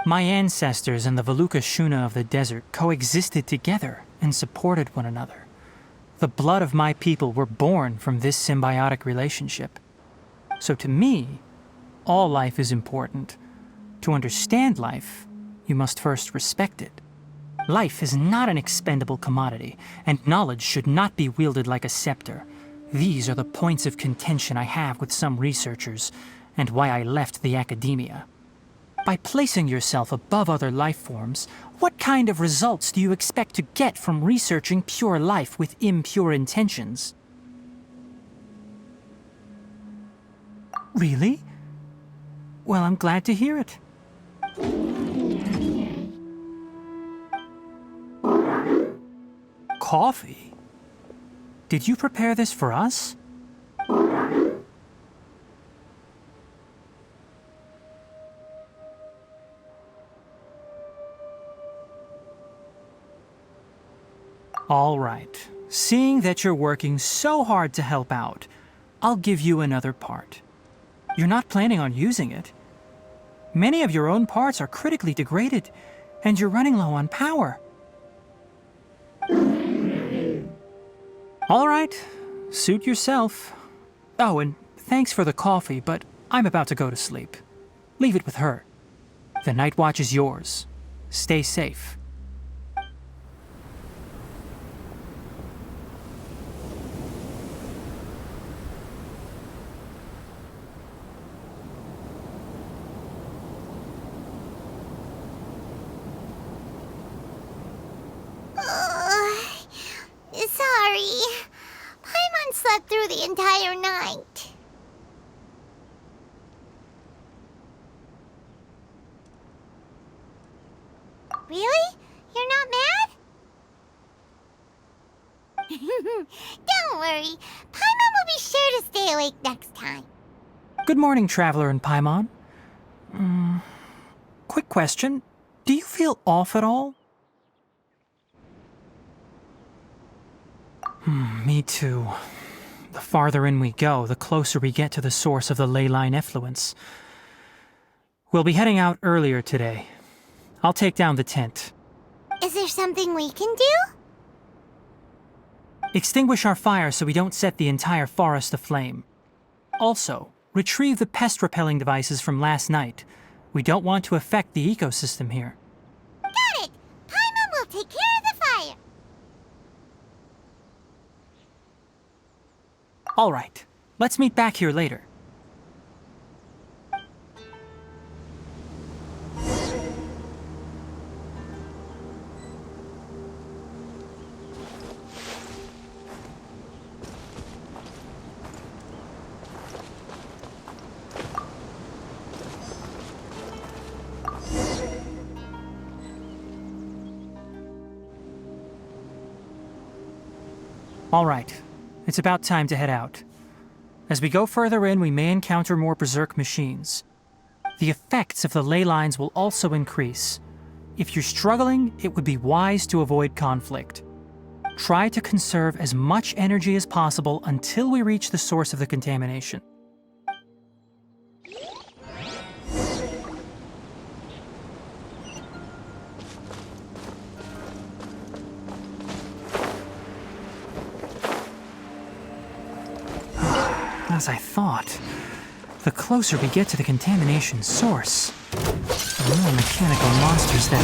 Speaker 5: My ancestors and the Valuka Shuna of the desert coexisted together and supported one another. The blood of my people were born from this symbiotic relationship. So to me, all life is important. To understand life, you must first respect it. Life is not an expendable commodity, and knowledge should not be wielded like a scepter. These are the points of contention I have with some researchers, and why I left the academia. By placing yourself above other life forms, what kind of results do you expect to get from researching pure life with impure intentions? Really? Well, I'm glad to hear it. Coffee? Did you prepare this for us? All right. Seeing that you're working so hard to help out, I'll give you another part. You're not planning on using it. Many of your own parts are critically degraded, and you're running low on power. All right, suit yourself. Oh, and thanks for the coffee, but I'm about to go to sleep. Leave it with her. The night watch is yours. Stay safe.
Speaker 2: Sorry. Paimon slept through the entire night. Really? You're not mad? Don't worry. Paimon will be sure to stay awake next time.
Speaker 5: Good morning, Traveler and Paimon. Quick question. Do you feel off at all? Me too. The farther in we go, the closer we get to the source of the ley line effluence. We'll be heading out earlier today. I'll take down the tent.
Speaker 2: Is there something we can do?
Speaker 5: Extinguish our fire so we don't set the entire forest aflame. Also, retrieve the pest-repelling devices from last night. We don't want to affect the ecosystem here.
Speaker 2: Got it! Paimon will take care of the fire!
Speaker 5: All right, let's meet back here later. All right, it's about time to head out. As we go further in, we may encounter more berserk machines. The effects of the ley lines will also increase. If you're struggling, it would be wise to avoid conflict. Try to conserve as much energy as possible until we reach the source of the contamination. As I thought, the closer we get to the contamination source, the more mechanical monsters that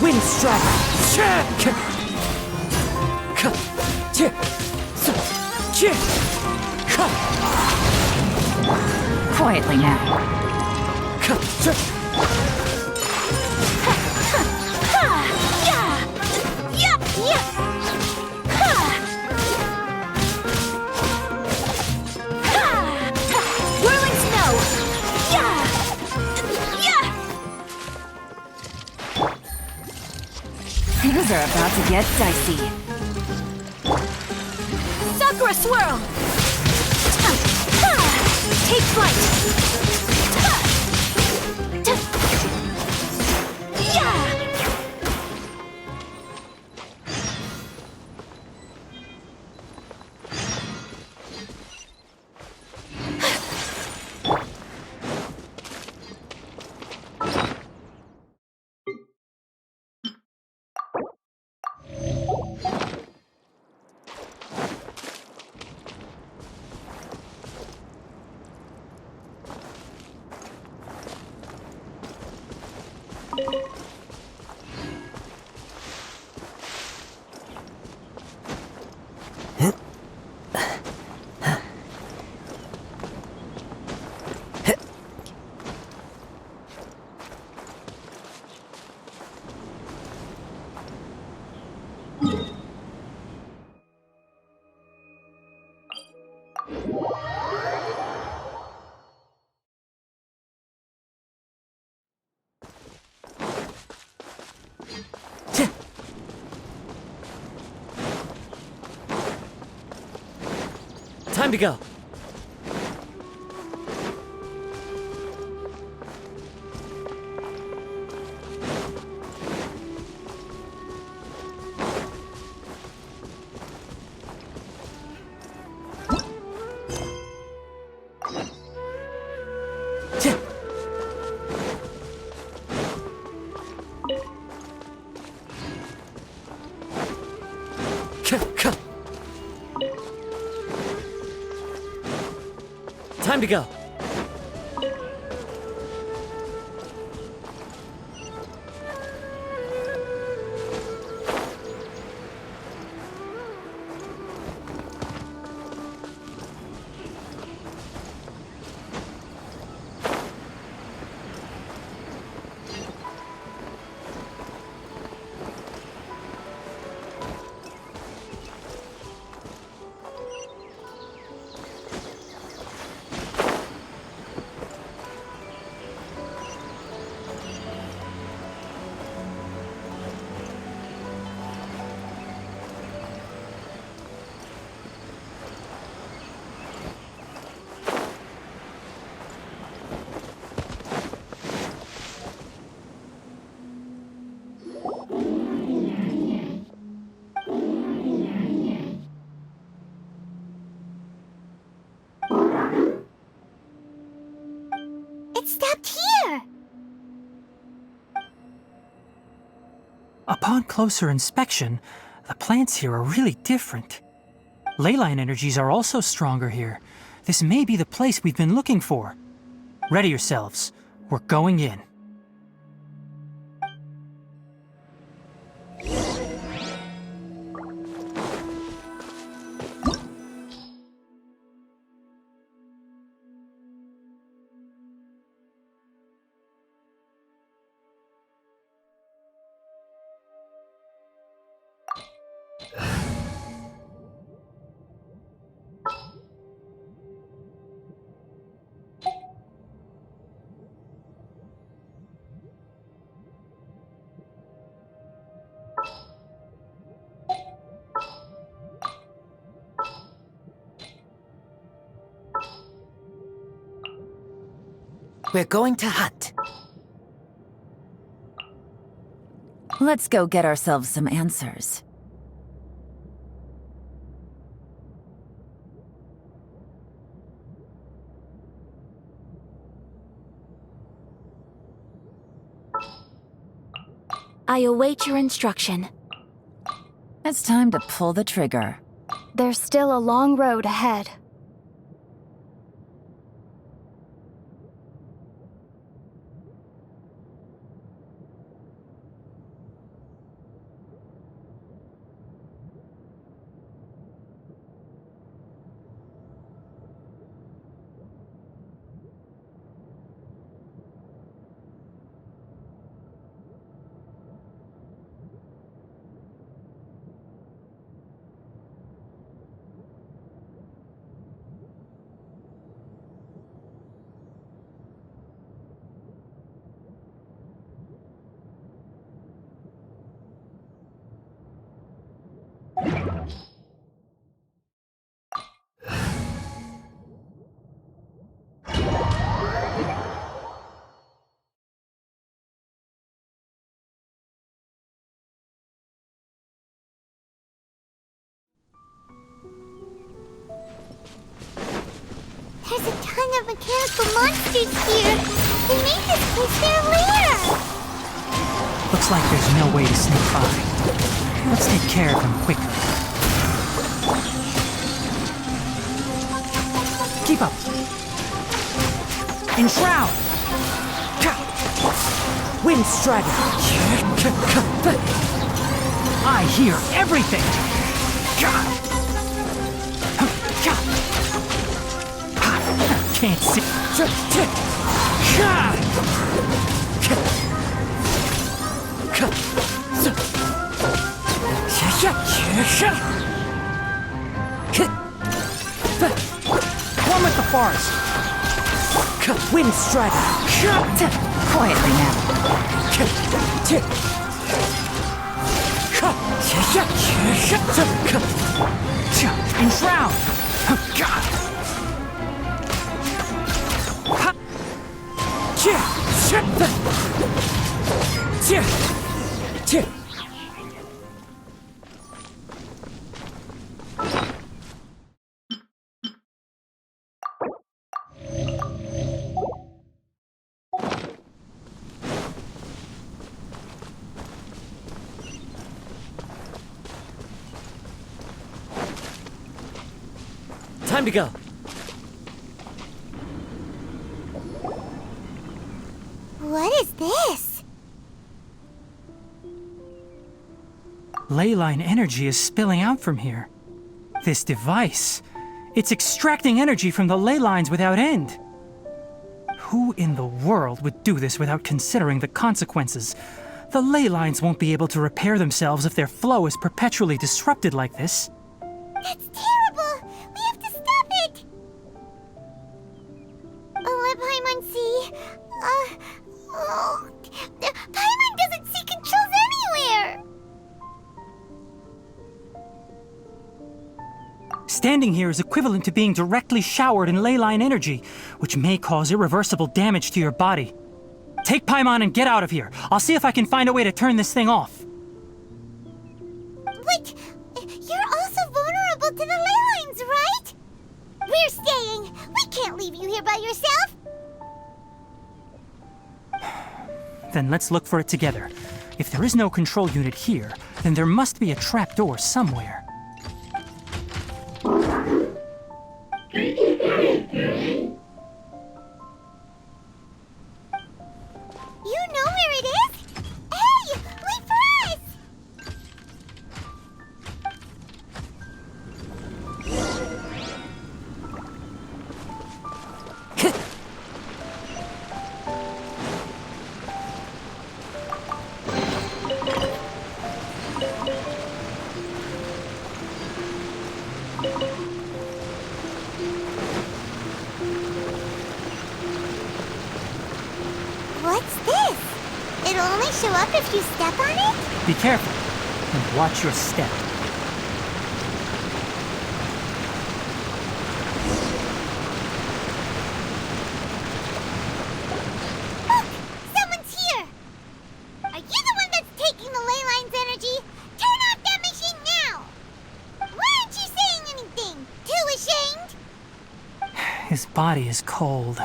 Speaker 6: Wind strike!
Speaker 1: Quietly now.
Speaker 2: Whirling snow!
Speaker 1: Things are about to get dicey.
Speaker 2: Sakura swirl! Take flight!
Speaker 7: Time to go. Time to go.
Speaker 5: upon closer inspection, the plants here are really different. Leyline energies are also stronger here. This may be the place we've been looking for. Ready yourselves. We're going in.
Speaker 4: We're going to hunt. Let's go get ourselves some answers.
Speaker 1: I await your instruction.
Speaker 4: It's time to pull the trigger.
Speaker 13: There's still a long road ahead.
Speaker 2: There's a ton of mechanical monsters here. They made this place their lair.
Speaker 5: Looks like there's no way to sneak by. Let's take care of them quickly. Keep up. Enshroud! Wind Strider! I hear everything! Can't see. One with the forest. Wind Strider.
Speaker 4: Quietly now.
Speaker 5: Enshroud.
Speaker 7: Time to go.
Speaker 2: What is this?
Speaker 5: Leyline energy is spilling out from here. This device, it's extracting energy from the ley lines without end. Who in the world would do this without considering the consequences? The ley lines won't be able to repair themselves if their flow is perpetually disrupted like this.
Speaker 2: That's terrible! We have to stop it! Let Paimon see. Paimon doesn't see controls anywhere!
Speaker 5: Standing here is equivalent to being directly showered in leyline energy, which may cause irreversible damage to your body. Take Paimon and get out of here. I'll see if I can find a way to turn this thing off.
Speaker 2: But you're also vulnerable to the ley lines, right? We're staying. We can't leave you here by yourself.
Speaker 5: Then let's look for it together. If there is no control unit here, then there must be a trapdoor somewhere.
Speaker 2: You know where it is? Hey, wait for us! What's this? It'll only show up if you step on it?
Speaker 5: Be careful, and watch your step.
Speaker 2: Look! Someone's here! Are you the one that's taking the ley line's energy? Turn off that machine now! Why aren't you saying anything? Too ashamed?
Speaker 5: His body is cold.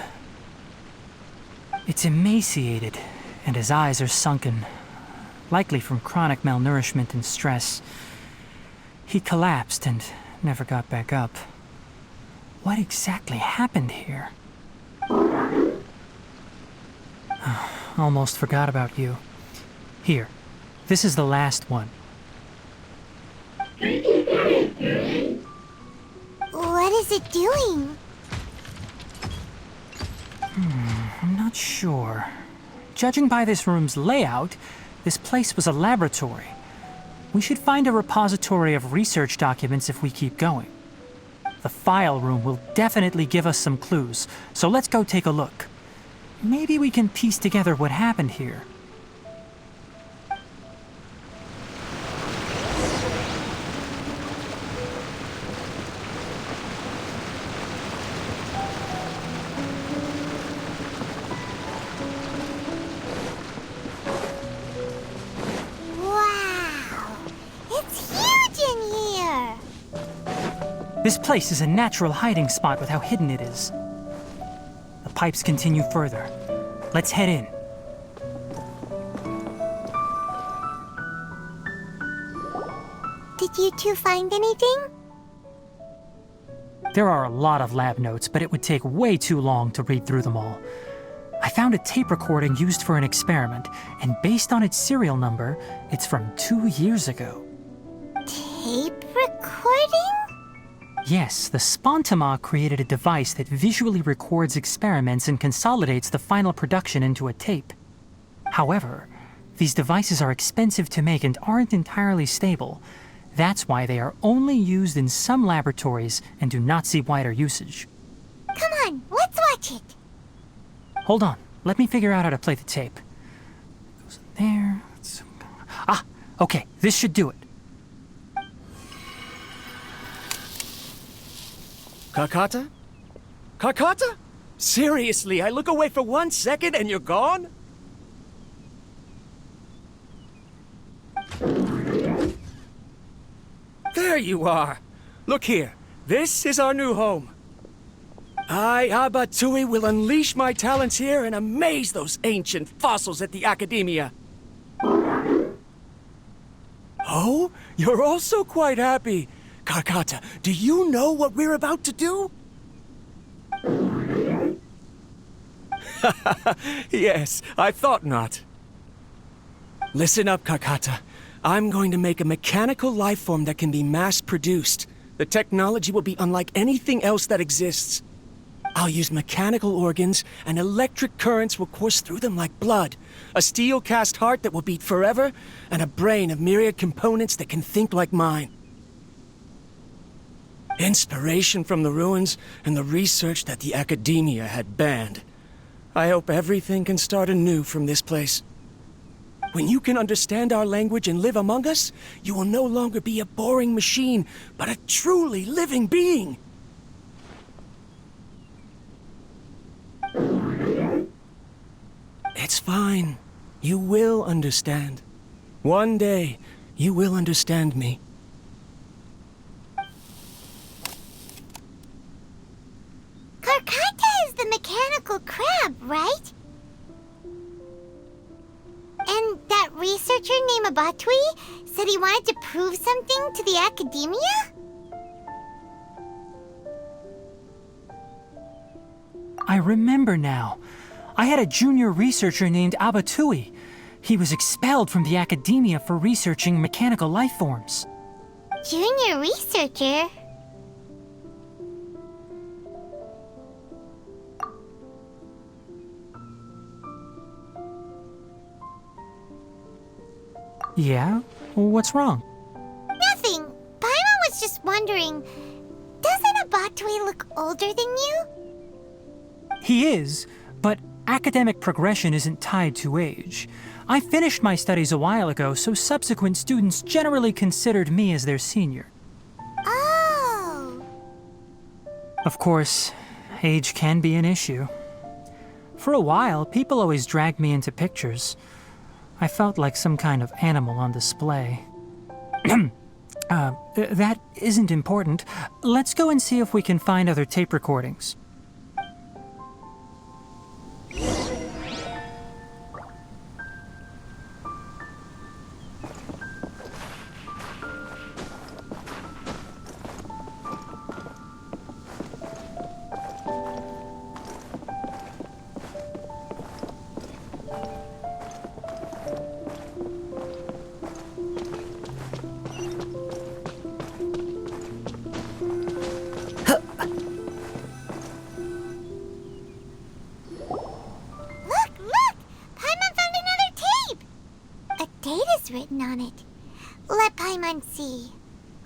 Speaker 5: It's emaciated, and his eyes are sunken, likely from chronic malnourishment and stress. He collapsed and never got back up. What exactly happened here? Almost forgot about you. Here, this is the last one.
Speaker 2: What is it doing?
Speaker 5: I'm not sure. Judging by this room's layout, this place was a laboratory. We should find a repository of research documents if we keep going. The file room will definitely give us some clues, so let's go take a look. Maybe we can piece together what happened here. This place is a natural hiding spot with how hidden it is. The pipes continue further. Let's head in.
Speaker 2: Did you two find anything?
Speaker 5: There are a lot of lab notes, but it would take way too long to read through them all. I found a tape recording used for an experiment, and based on its serial number, it's from 2 years ago.
Speaker 2: Tape recording?
Speaker 5: Yes, the Spontama created a device that visually records experiments and consolidates the final production into a tape. However, these devices are expensive to make and aren't entirely stable. That's why they are only used in some laboratories and do not see wider usage.
Speaker 2: Come on, let's watch it.
Speaker 5: Hold on, let me figure out how to play the tape. Goes in there. Ah, okay, this should do it.
Speaker 14: Kakata? Kakata? Seriously, I look away for 1 second and you're gone? There you are. Look here. This is our new home. I, Abatui, will unleash my talents here and amaze those ancient fossils at the Academia. Oh, you're also quite happy. Kakata, do you know what we're about to do? Yes, I thought not. Listen up, Kakata. I'm going to make a mechanical life form that can be mass-produced. The technology will be unlike anything else that exists. I'll use mechanical organs, and electric currents will course through them like blood. A steel-cast heart that will beat forever, and a brain of myriad components that can think like mine. Inspiration from the ruins and the research that the Academia had banned. I hope everything can start anew from this place. When you can understand our language and live among us, you will no longer be a boring machine, but a truly living being. It's fine. You will understand. One day, you will understand me.
Speaker 2: Karkata is the mechanical crab, right? And that researcher Abatui said he wanted to prove something to the academia?
Speaker 5: I remember now. I had a junior researcher named Abatui. He was expelled from the academia for researching mechanical life forms.
Speaker 2: Junior researcher?
Speaker 5: Yeah? What's wrong?
Speaker 2: Nothing. Paimon was just wondering, doesn't Abatui look older than you?
Speaker 5: He is, but academic progression isn't tied to age. I finished my studies a while ago, so subsequent students generally considered me as their senior.
Speaker 2: Oh.
Speaker 5: Of course, age can be an issue. For a while, people always dragged me into pictures. I felt like some kind of animal on display. That isn't important. Let's go and see if we can find other tape recordings.
Speaker 2: Written on it. Let Paimon see.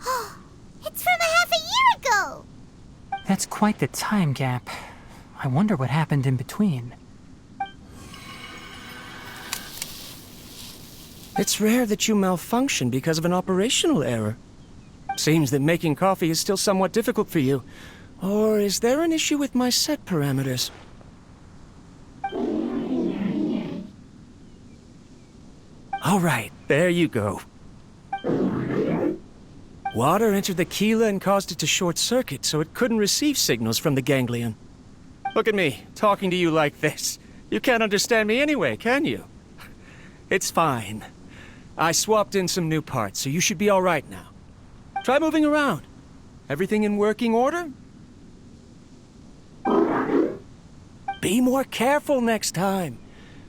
Speaker 2: Oh, it's from a half a year ago!
Speaker 5: That's quite the time gap. I wonder what happened in between.
Speaker 14: It's rare that you malfunction because of an operational error. Seems that making coffee is still somewhat difficult for you. Or is there an issue with my set parameters? All right, there you go. Water entered the chela and caused it to short-circuit, so it couldn't receive signals from the ganglion. Look at me, talking to you like this. You can't understand me anyway, can you? It's fine. I swapped in some new parts, so you should be all right now. Try moving around. Everything in working order? Be more careful next time.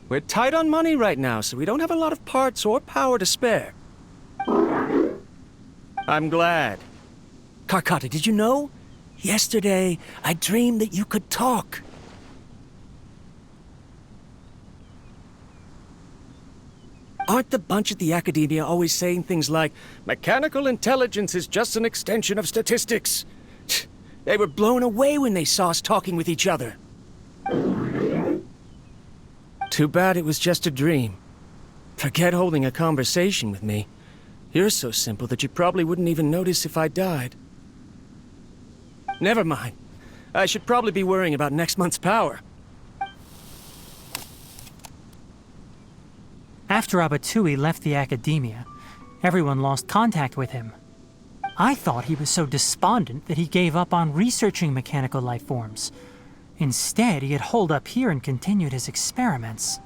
Speaker 14: We're tight on money right now, so we don't have a lot of parts or power to spare. I'm glad. Karkata, did you know? Yesterday, I dreamed that you could talk. Aren't the bunch at the academia always saying things like, mechanical intelligence is just an extension of statistics? They were blown away when they saw us talking with each other. Too bad it was just a dream. Forget holding a conversation with me. You're so simple that you probably wouldn't even notice if I died. Never mind. I should probably be worrying about next month's power.
Speaker 5: After Abatui left the academia, everyone lost contact with him. I thought he was so despondent that he gave up on researching mechanical life forms. Instead, he had holed up here and continued his experiments.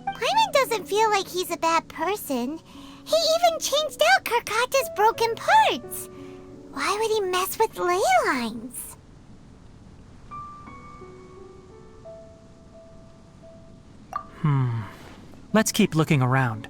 Speaker 2: Paimon doesn't feel like he's a bad person. He even changed out Karkata's broken parts. Why would he mess with ley lines?
Speaker 5: Let's keep looking around.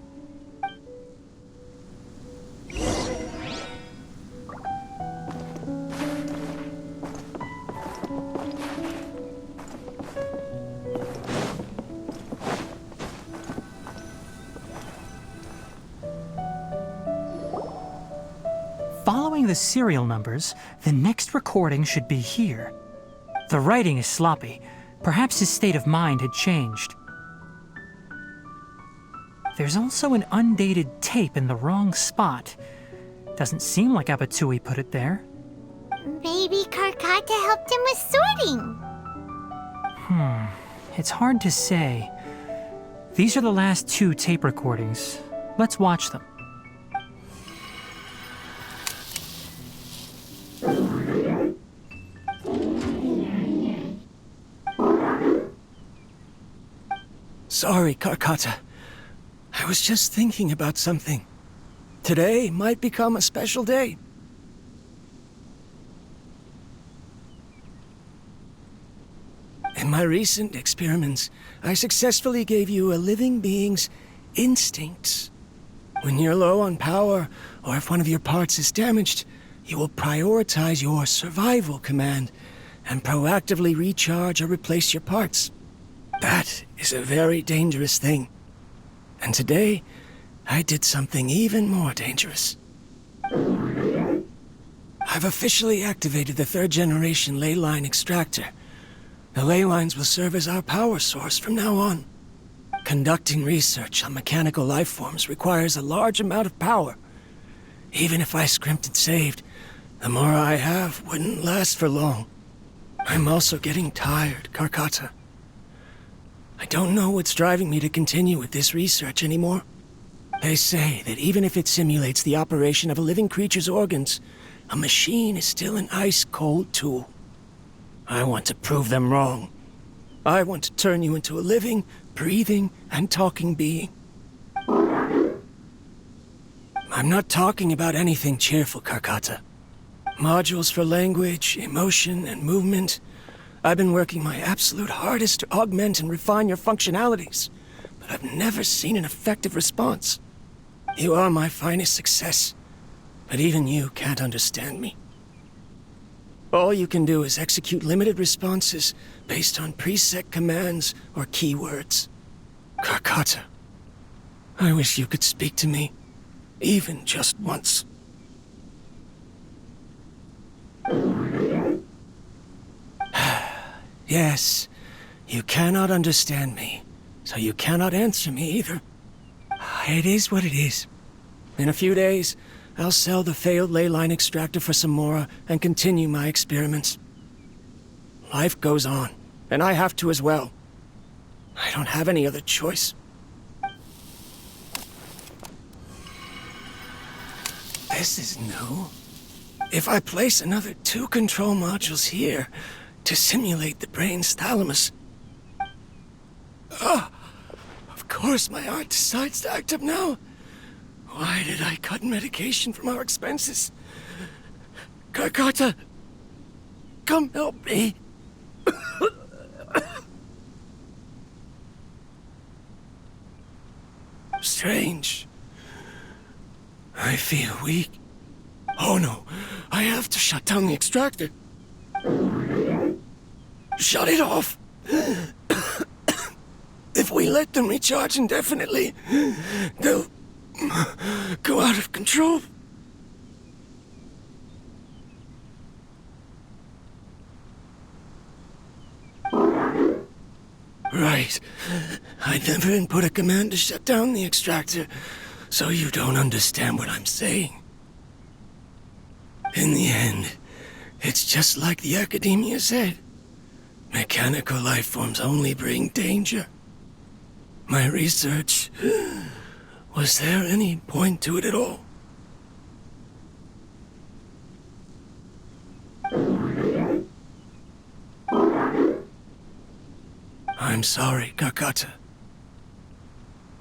Speaker 5: Following the serial numbers, the next recording should be here. The writing is sloppy. Perhaps his state of mind had changed. There's also an undated tape in the wrong spot. Doesn't seem like Abatui put it there.
Speaker 2: Maybe Karkata helped him with sorting.
Speaker 5: It's hard to say. These are the last 2 tape recordings. Let's watch them.
Speaker 14: Sorry, Karkata. I was just thinking about something. Today might become a special day. In my recent experiments, I successfully gave you a living being's instincts. When you're low on power, or if one of your parts is damaged, you will prioritize your survival command and proactively recharge or replace your parts. That is a very dangerous thing. And today, I did something even more dangerous. I've officially activated the 3rd generation ley line extractor. The ley lines will serve as our power source from now on. Conducting research on mechanical life forms requires a large amount of power. Even if I scrimpted and saved, the more I have wouldn't last for long. I'm also getting tired, Karkata. I don't know what's driving me to continue with this research anymore. They say that even if it simulates the operation of a living creature's organs, a machine is still an ice-cold tool. I want to prove them wrong. I want to turn you into a living, breathing, and talking being. I'm not talking about anything cheerful, Karkata. Modules for language, emotion, and movement. I've been working my absolute hardest to augment and refine your functionalities, but I've never seen an effective response. You are my finest success, but even you can't understand me. All you can do is execute limited responses based on preset commands or keywords. Karkata, I wish you could speak to me, even just once. Yes, you cannot understand me, so you cannot answer me either. It is what it is. In a few days, I'll sell the failed ley line extractor for some more and continue my experiments. Life goes on, and I have to as well. I don't have any other choice. This is new. If I place another 2 control modules here to simulate the brain's thalamus... Of course my heart decides to act up now. Why did I cut medication from our expenses? Karkata, come help me. Strange. I feel weak. Oh no, I have to shut down the extractor. Shut it off. If we let them recharge indefinitely, they'll go out of control. Right. I never input a command to shut down the extractor, so you don't understand what I'm saying. In the end, it's just like the academia said. Mechanical life forms only bring danger. My research... Was there any point to it at all? I'm sorry, Karkata.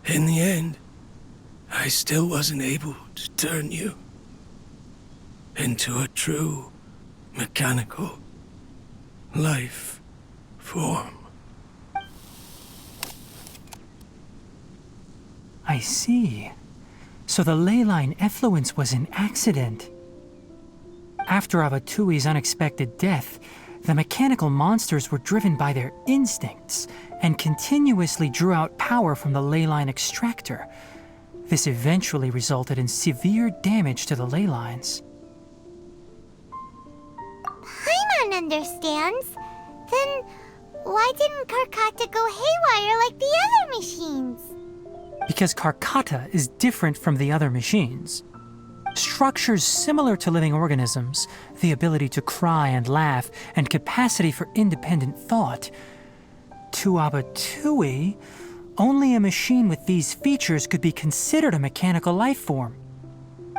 Speaker 14: In the end, I still wasn't able to turn you into a true mechanical life form.
Speaker 5: I see. So the ley line effluence was an accident. After Abatui's unexpected death, the mechanical monsters were driven by their instincts and continuously drew out power from the ley line extractor. This eventually resulted in severe damage to the ley lines.
Speaker 2: Paimon understands. Then why didn't Karkata go haywire like the other machines?
Speaker 5: Because Karkata is different from the other machines. Structures similar to living organisms, the ability to cry and laugh, and capacity for independent thought. To Abatui, only a machine with these features could be considered a mechanical life form.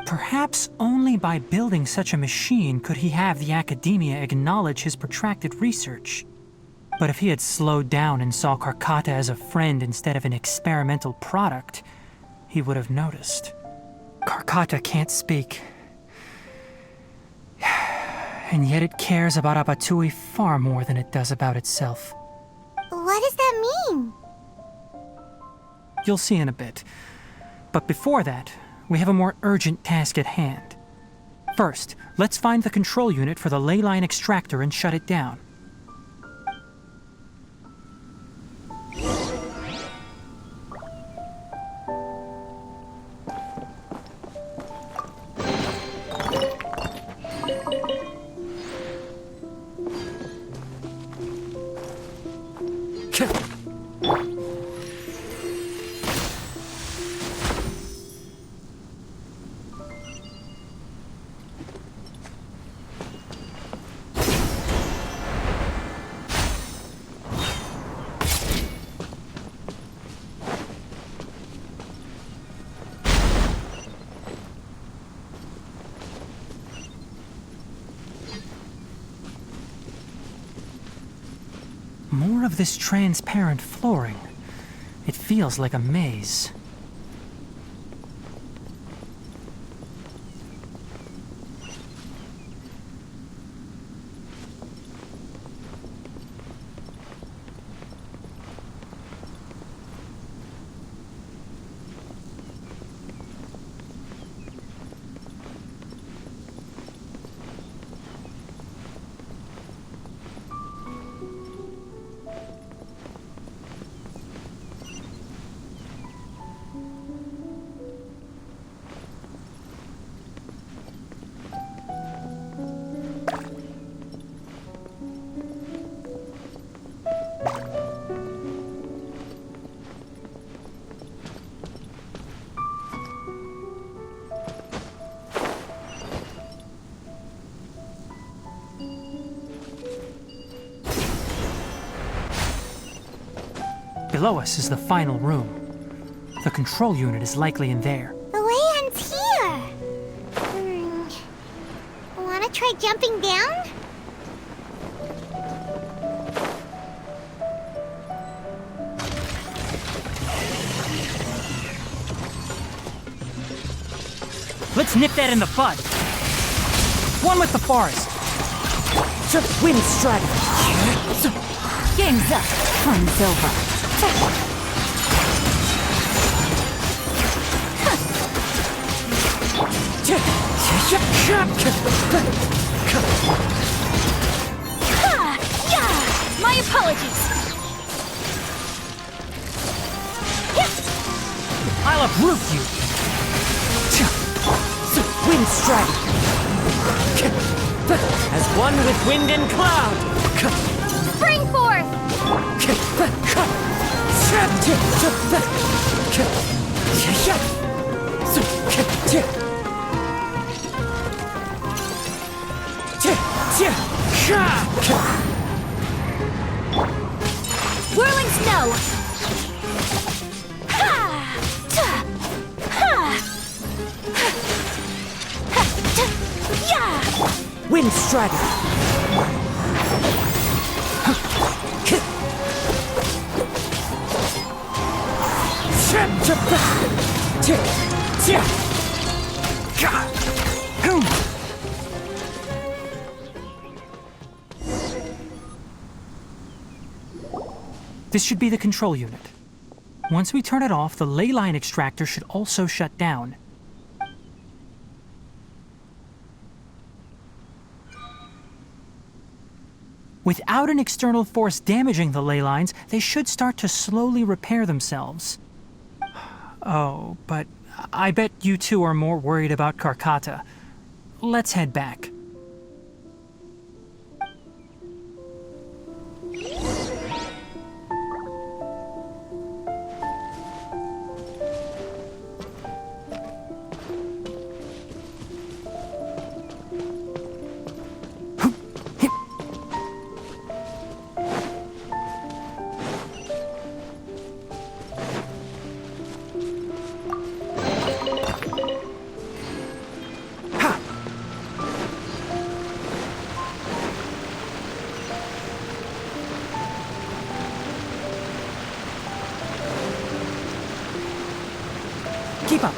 Speaker 5: Perhaps only by building such a machine could he have the academia acknowledge his protracted research. But if he had slowed down and saw Karkata as a friend instead of an experimental product, he would have noticed. Karkata can't speak. And yet it cares about Abatui far more than it does about itself.
Speaker 2: What does that mean?
Speaker 5: You'll see in a bit. But before that, we have a more urgent task at hand. First, let's find the control unit for the ley line extractor and shut it down. More of this transparent flooring. It feels like a maze. Below us is the final room. The control unit is likely in there.
Speaker 2: The way ends here. Wanna try jumping down?
Speaker 5: Let's nip that in the bud. One with the forest.
Speaker 6: Wind strike.
Speaker 1: Game's up. Fun's over.
Speaker 2: My apologies.
Speaker 5: I'll uproot you.
Speaker 6: Wind strike.
Speaker 7: As one with wind and cloud.
Speaker 2: Spring forth.
Speaker 1: Whirling snow.
Speaker 6: Wind strike.
Speaker 5: This should be the control unit. Once we turn it off, the ley line extractor should also shut down. Without an external force damaging the ley lines, they should start to slowly repair themselves. Oh, but I bet you two are more worried about Karkata. Let's head back. Keep up.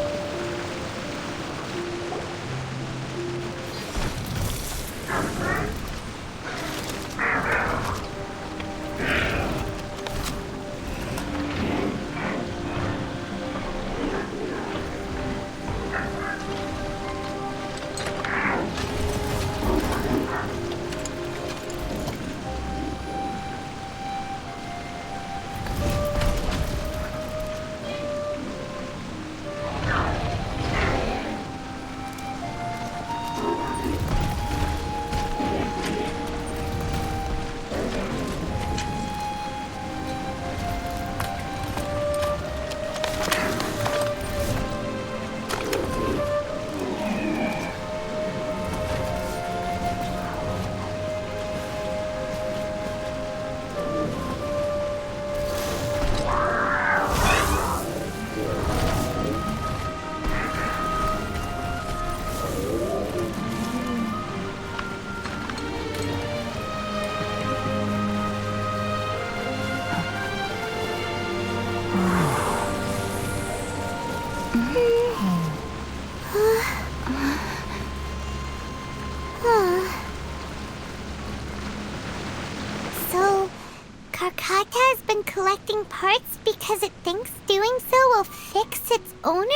Speaker 2: Karkata has been collecting parts because it thinks doing so will fix its owner?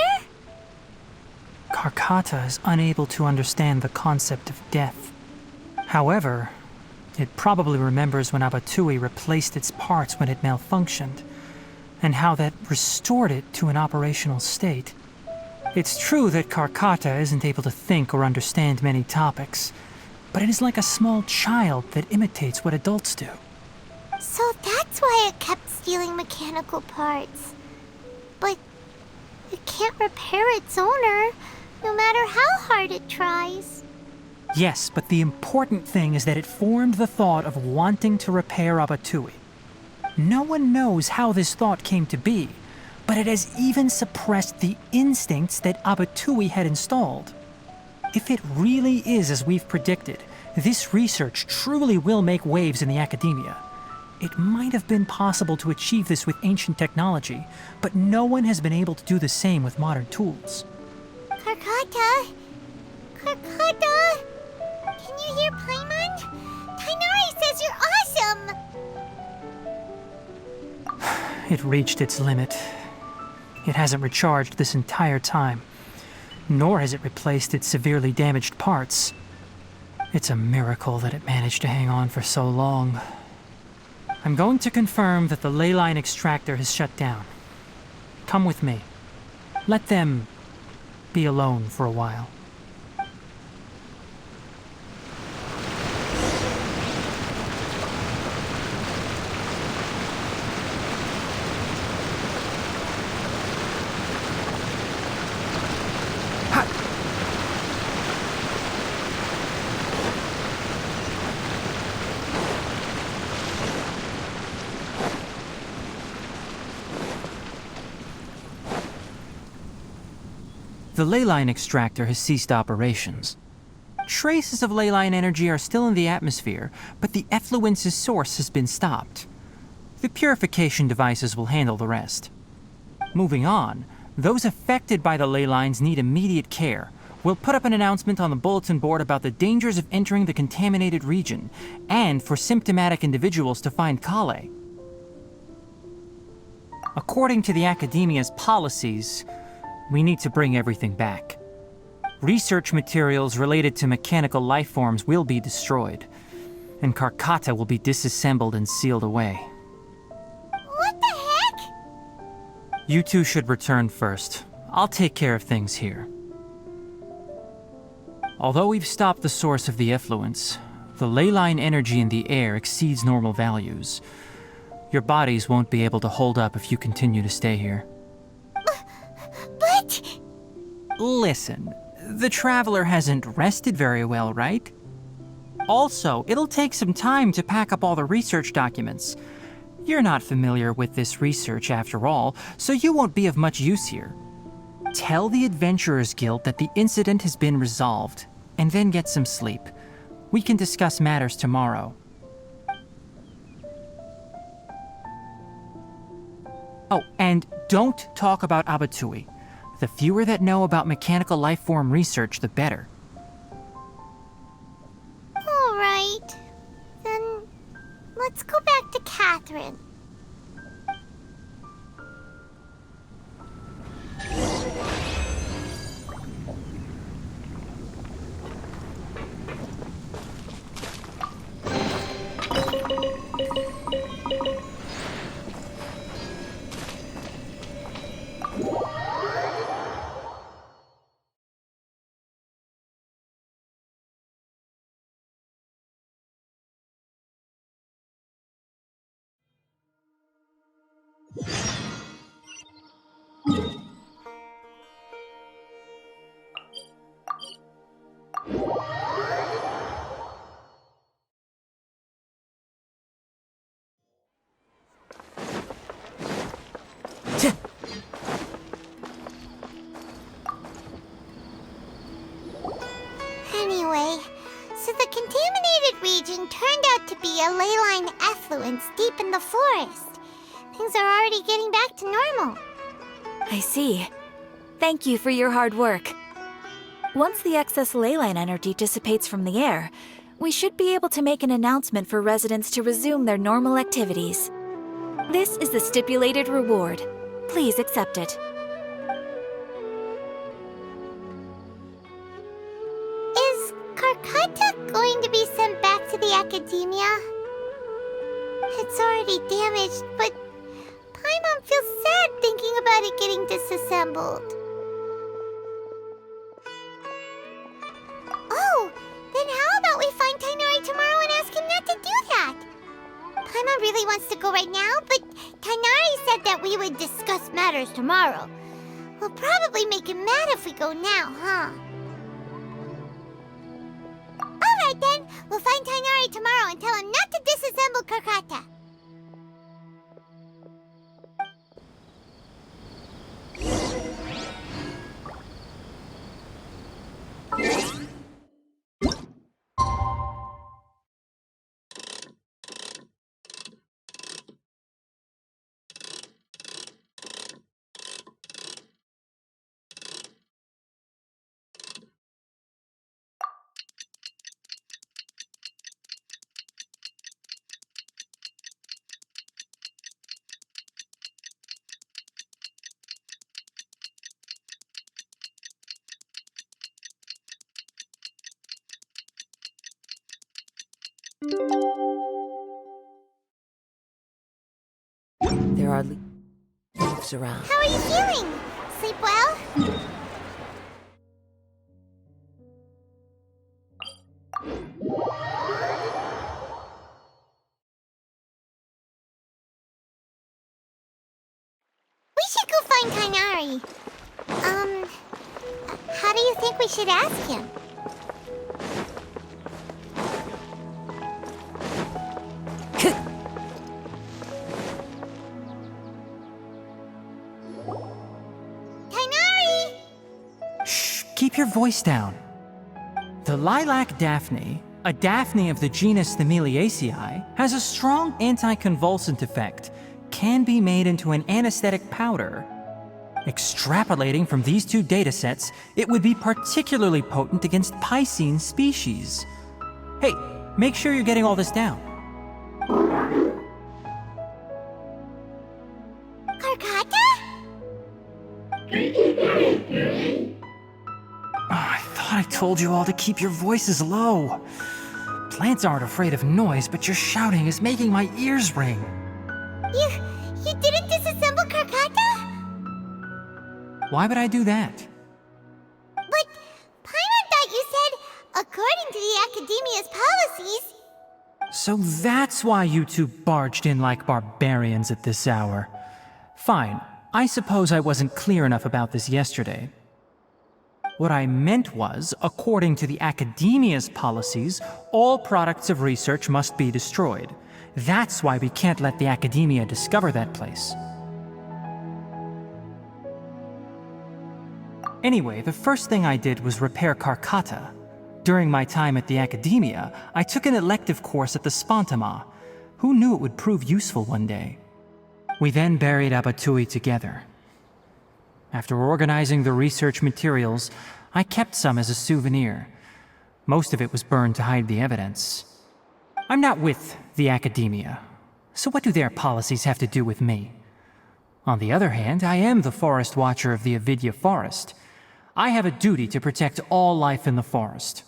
Speaker 5: Karkata is unable to understand the concept of death. However, it probably remembers when Abatui replaced its parts when it malfunctioned, and how that restored it to an operational state. It's true that Karkata isn't able to think or understand many topics, but it is like a small child that imitates what adults do.
Speaker 2: So that's why it kept stealing mechanical parts. But it can't repair its owner, no matter how hard it tries.
Speaker 5: Yes, but the important thing is that it formed the thought of wanting to repair Abatui. No one knows how this thought came to be, but it has even suppressed the instincts that Abatui had installed. If it really is as we've predicted, this research truly will make waves in the academia. It might have been possible to achieve this with ancient technology, but no one has been able to do the same with modern tools.
Speaker 2: Karkata? Karkata? Can you hear Paimon? Tighnari says you're awesome!
Speaker 5: It reached its limit. It hasn't recharged this entire time, nor has it replaced its severely damaged parts. It's a miracle that it managed to hang on for so long. I'm going to confirm that the ley line extractor has shut down. Come with me. Let them be alone for a while. The ley line extractor has ceased operations. Traces of ley line energy are still in the atmosphere, but the effluence's source has been stopped. The purification devices will handle the rest. Moving on, those affected by the ley lines need immediate care. We'll put up an announcement on the bulletin board about the dangers of entering the contaminated region, and for symptomatic individuals to find Kale. According to the Academia's policies, we need to bring everything back. Research materials related to mechanical life forms will be destroyed, and Karkata will be disassembled and sealed away.
Speaker 2: What the heck?
Speaker 5: You two should return first. I'll take care of things here. Although we've stopped the source of the effluence, the ley line energy in the air exceeds normal values. Your bodies won't be able to hold up if you continue to stay here.
Speaker 2: But...
Speaker 5: Listen, the Traveler hasn't rested very well, right? Also, it'll take some time to pack up all the research documents. You're not familiar with this research after all, so you won't be of much use here. Tell the Adventurers Guild that the incident has been resolved, and then get some sleep. We can discuss matters tomorrow. Oh, and don't talk about Abatui. The fewer that know about mechanical life form research, the better.
Speaker 2: All right. Then let's go back to Catherine. Anyway, so the contaminated region turned out to be a ley line effluence deep in the forest. Things are already getting back to normal.
Speaker 1: I see. Thank you for your hard work. Once the excess ley line energy dissipates from the air, we should be able to make an announcement for residents to resume their normal activities. This is the stipulated reward. Please accept it.
Speaker 2: Is Karkata going to be sent back to the academia? It's already damaged, but Paimon feels sad thinking about it getting disassembled. Oh, then how about we find Tighnari tomorrow and ask him not to do that? Paimon really wants to go right now, but Tighnari said that we would discuss matters tomorrow. We'll probably make him mad if we go now, huh? Alright then, we'll find Tighnari tomorrow and tell him not to disassemble Karkata.
Speaker 4: There are leaves around.
Speaker 2: How are you feeling? Sleep well? We should go find Tighnari. How do you think we should ask him? Tighnari!
Speaker 5: Shh, keep your voice down. The lilac daphne, a daphne of the genus Thymilaceae, has a strong anticonvulsant effect, can be made into an anesthetic powder. Extrapolating from these two datasets, it would be particularly potent against Piscine species. Hey, make sure you're getting all this down.
Speaker 2: Karkata?
Speaker 5: I thought I told you all to keep your voices low. Plants aren't afraid of noise, but your shouting is making my ears ring.
Speaker 2: You didn't disassemble Karkata?
Speaker 5: Why would I do that?
Speaker 2: But Paimon thought you said, according to the Academia's policies...
Speaker 5: So that's why you two barged in like barbarians at this hour. Fine, I suppose I wasn't clear enough about this yesterday. What I meant was, according to the Academia's policies, all products of research must be destroyed. That's why we can't let the Academia discover that place. Anyway, the first thing I did was repair Karkata. During my time at the Academia, I took an elective course at the Spontama. Who knew it would prove useful one day? We then buried Abatui together. After organizing the research materials, I kept some as a souvenir. Most of it was burned to hide the evidence. I'm not with the Academia, so what do their policies have to do with me? On the other hand, I am the Forest Watcher of the Avidya Forest. I have a duty to protect all life in the forest.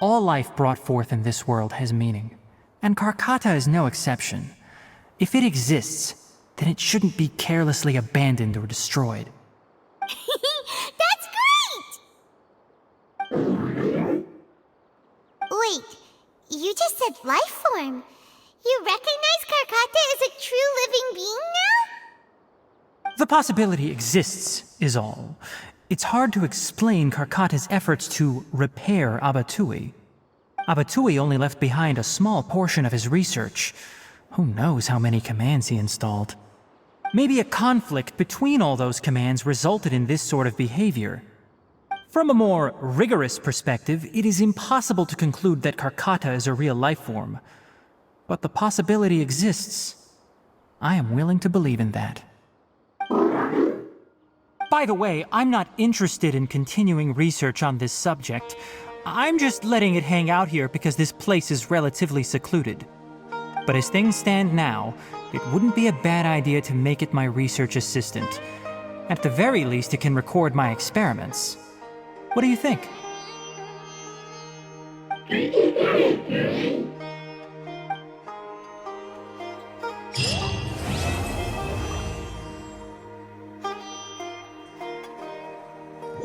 Speaker 5: All life brought forth in this world has meaning, and Karkata is no exception. If it exists, then it shouldn't be carelessly abandoned or destroyed.
Speaker 2: That's great! Wait, you just said life form. You recognize Karkata as a true living being now?
Speaker 5: The possibility exists, is all. It's hard to explain Karkata's efforts to repair Abatui. Abatui only left behind a small portion of his research. Who knows how many commands he installed? Maybe a conflict between all those commands resulted in this sort of behavior. From a more rigorous perspective, it is impossible to conclude that Karkata is a real life form. But the possibility exists. I am willing to believe in that. By the way, I'm not interested in continuing research on this subject. I'm just letting it hang out here because this place is relatively secluded. But as things stand now, It wouldn't be a bad idea to make it my research assistant. At the very least, it can record my experiments. What do you think?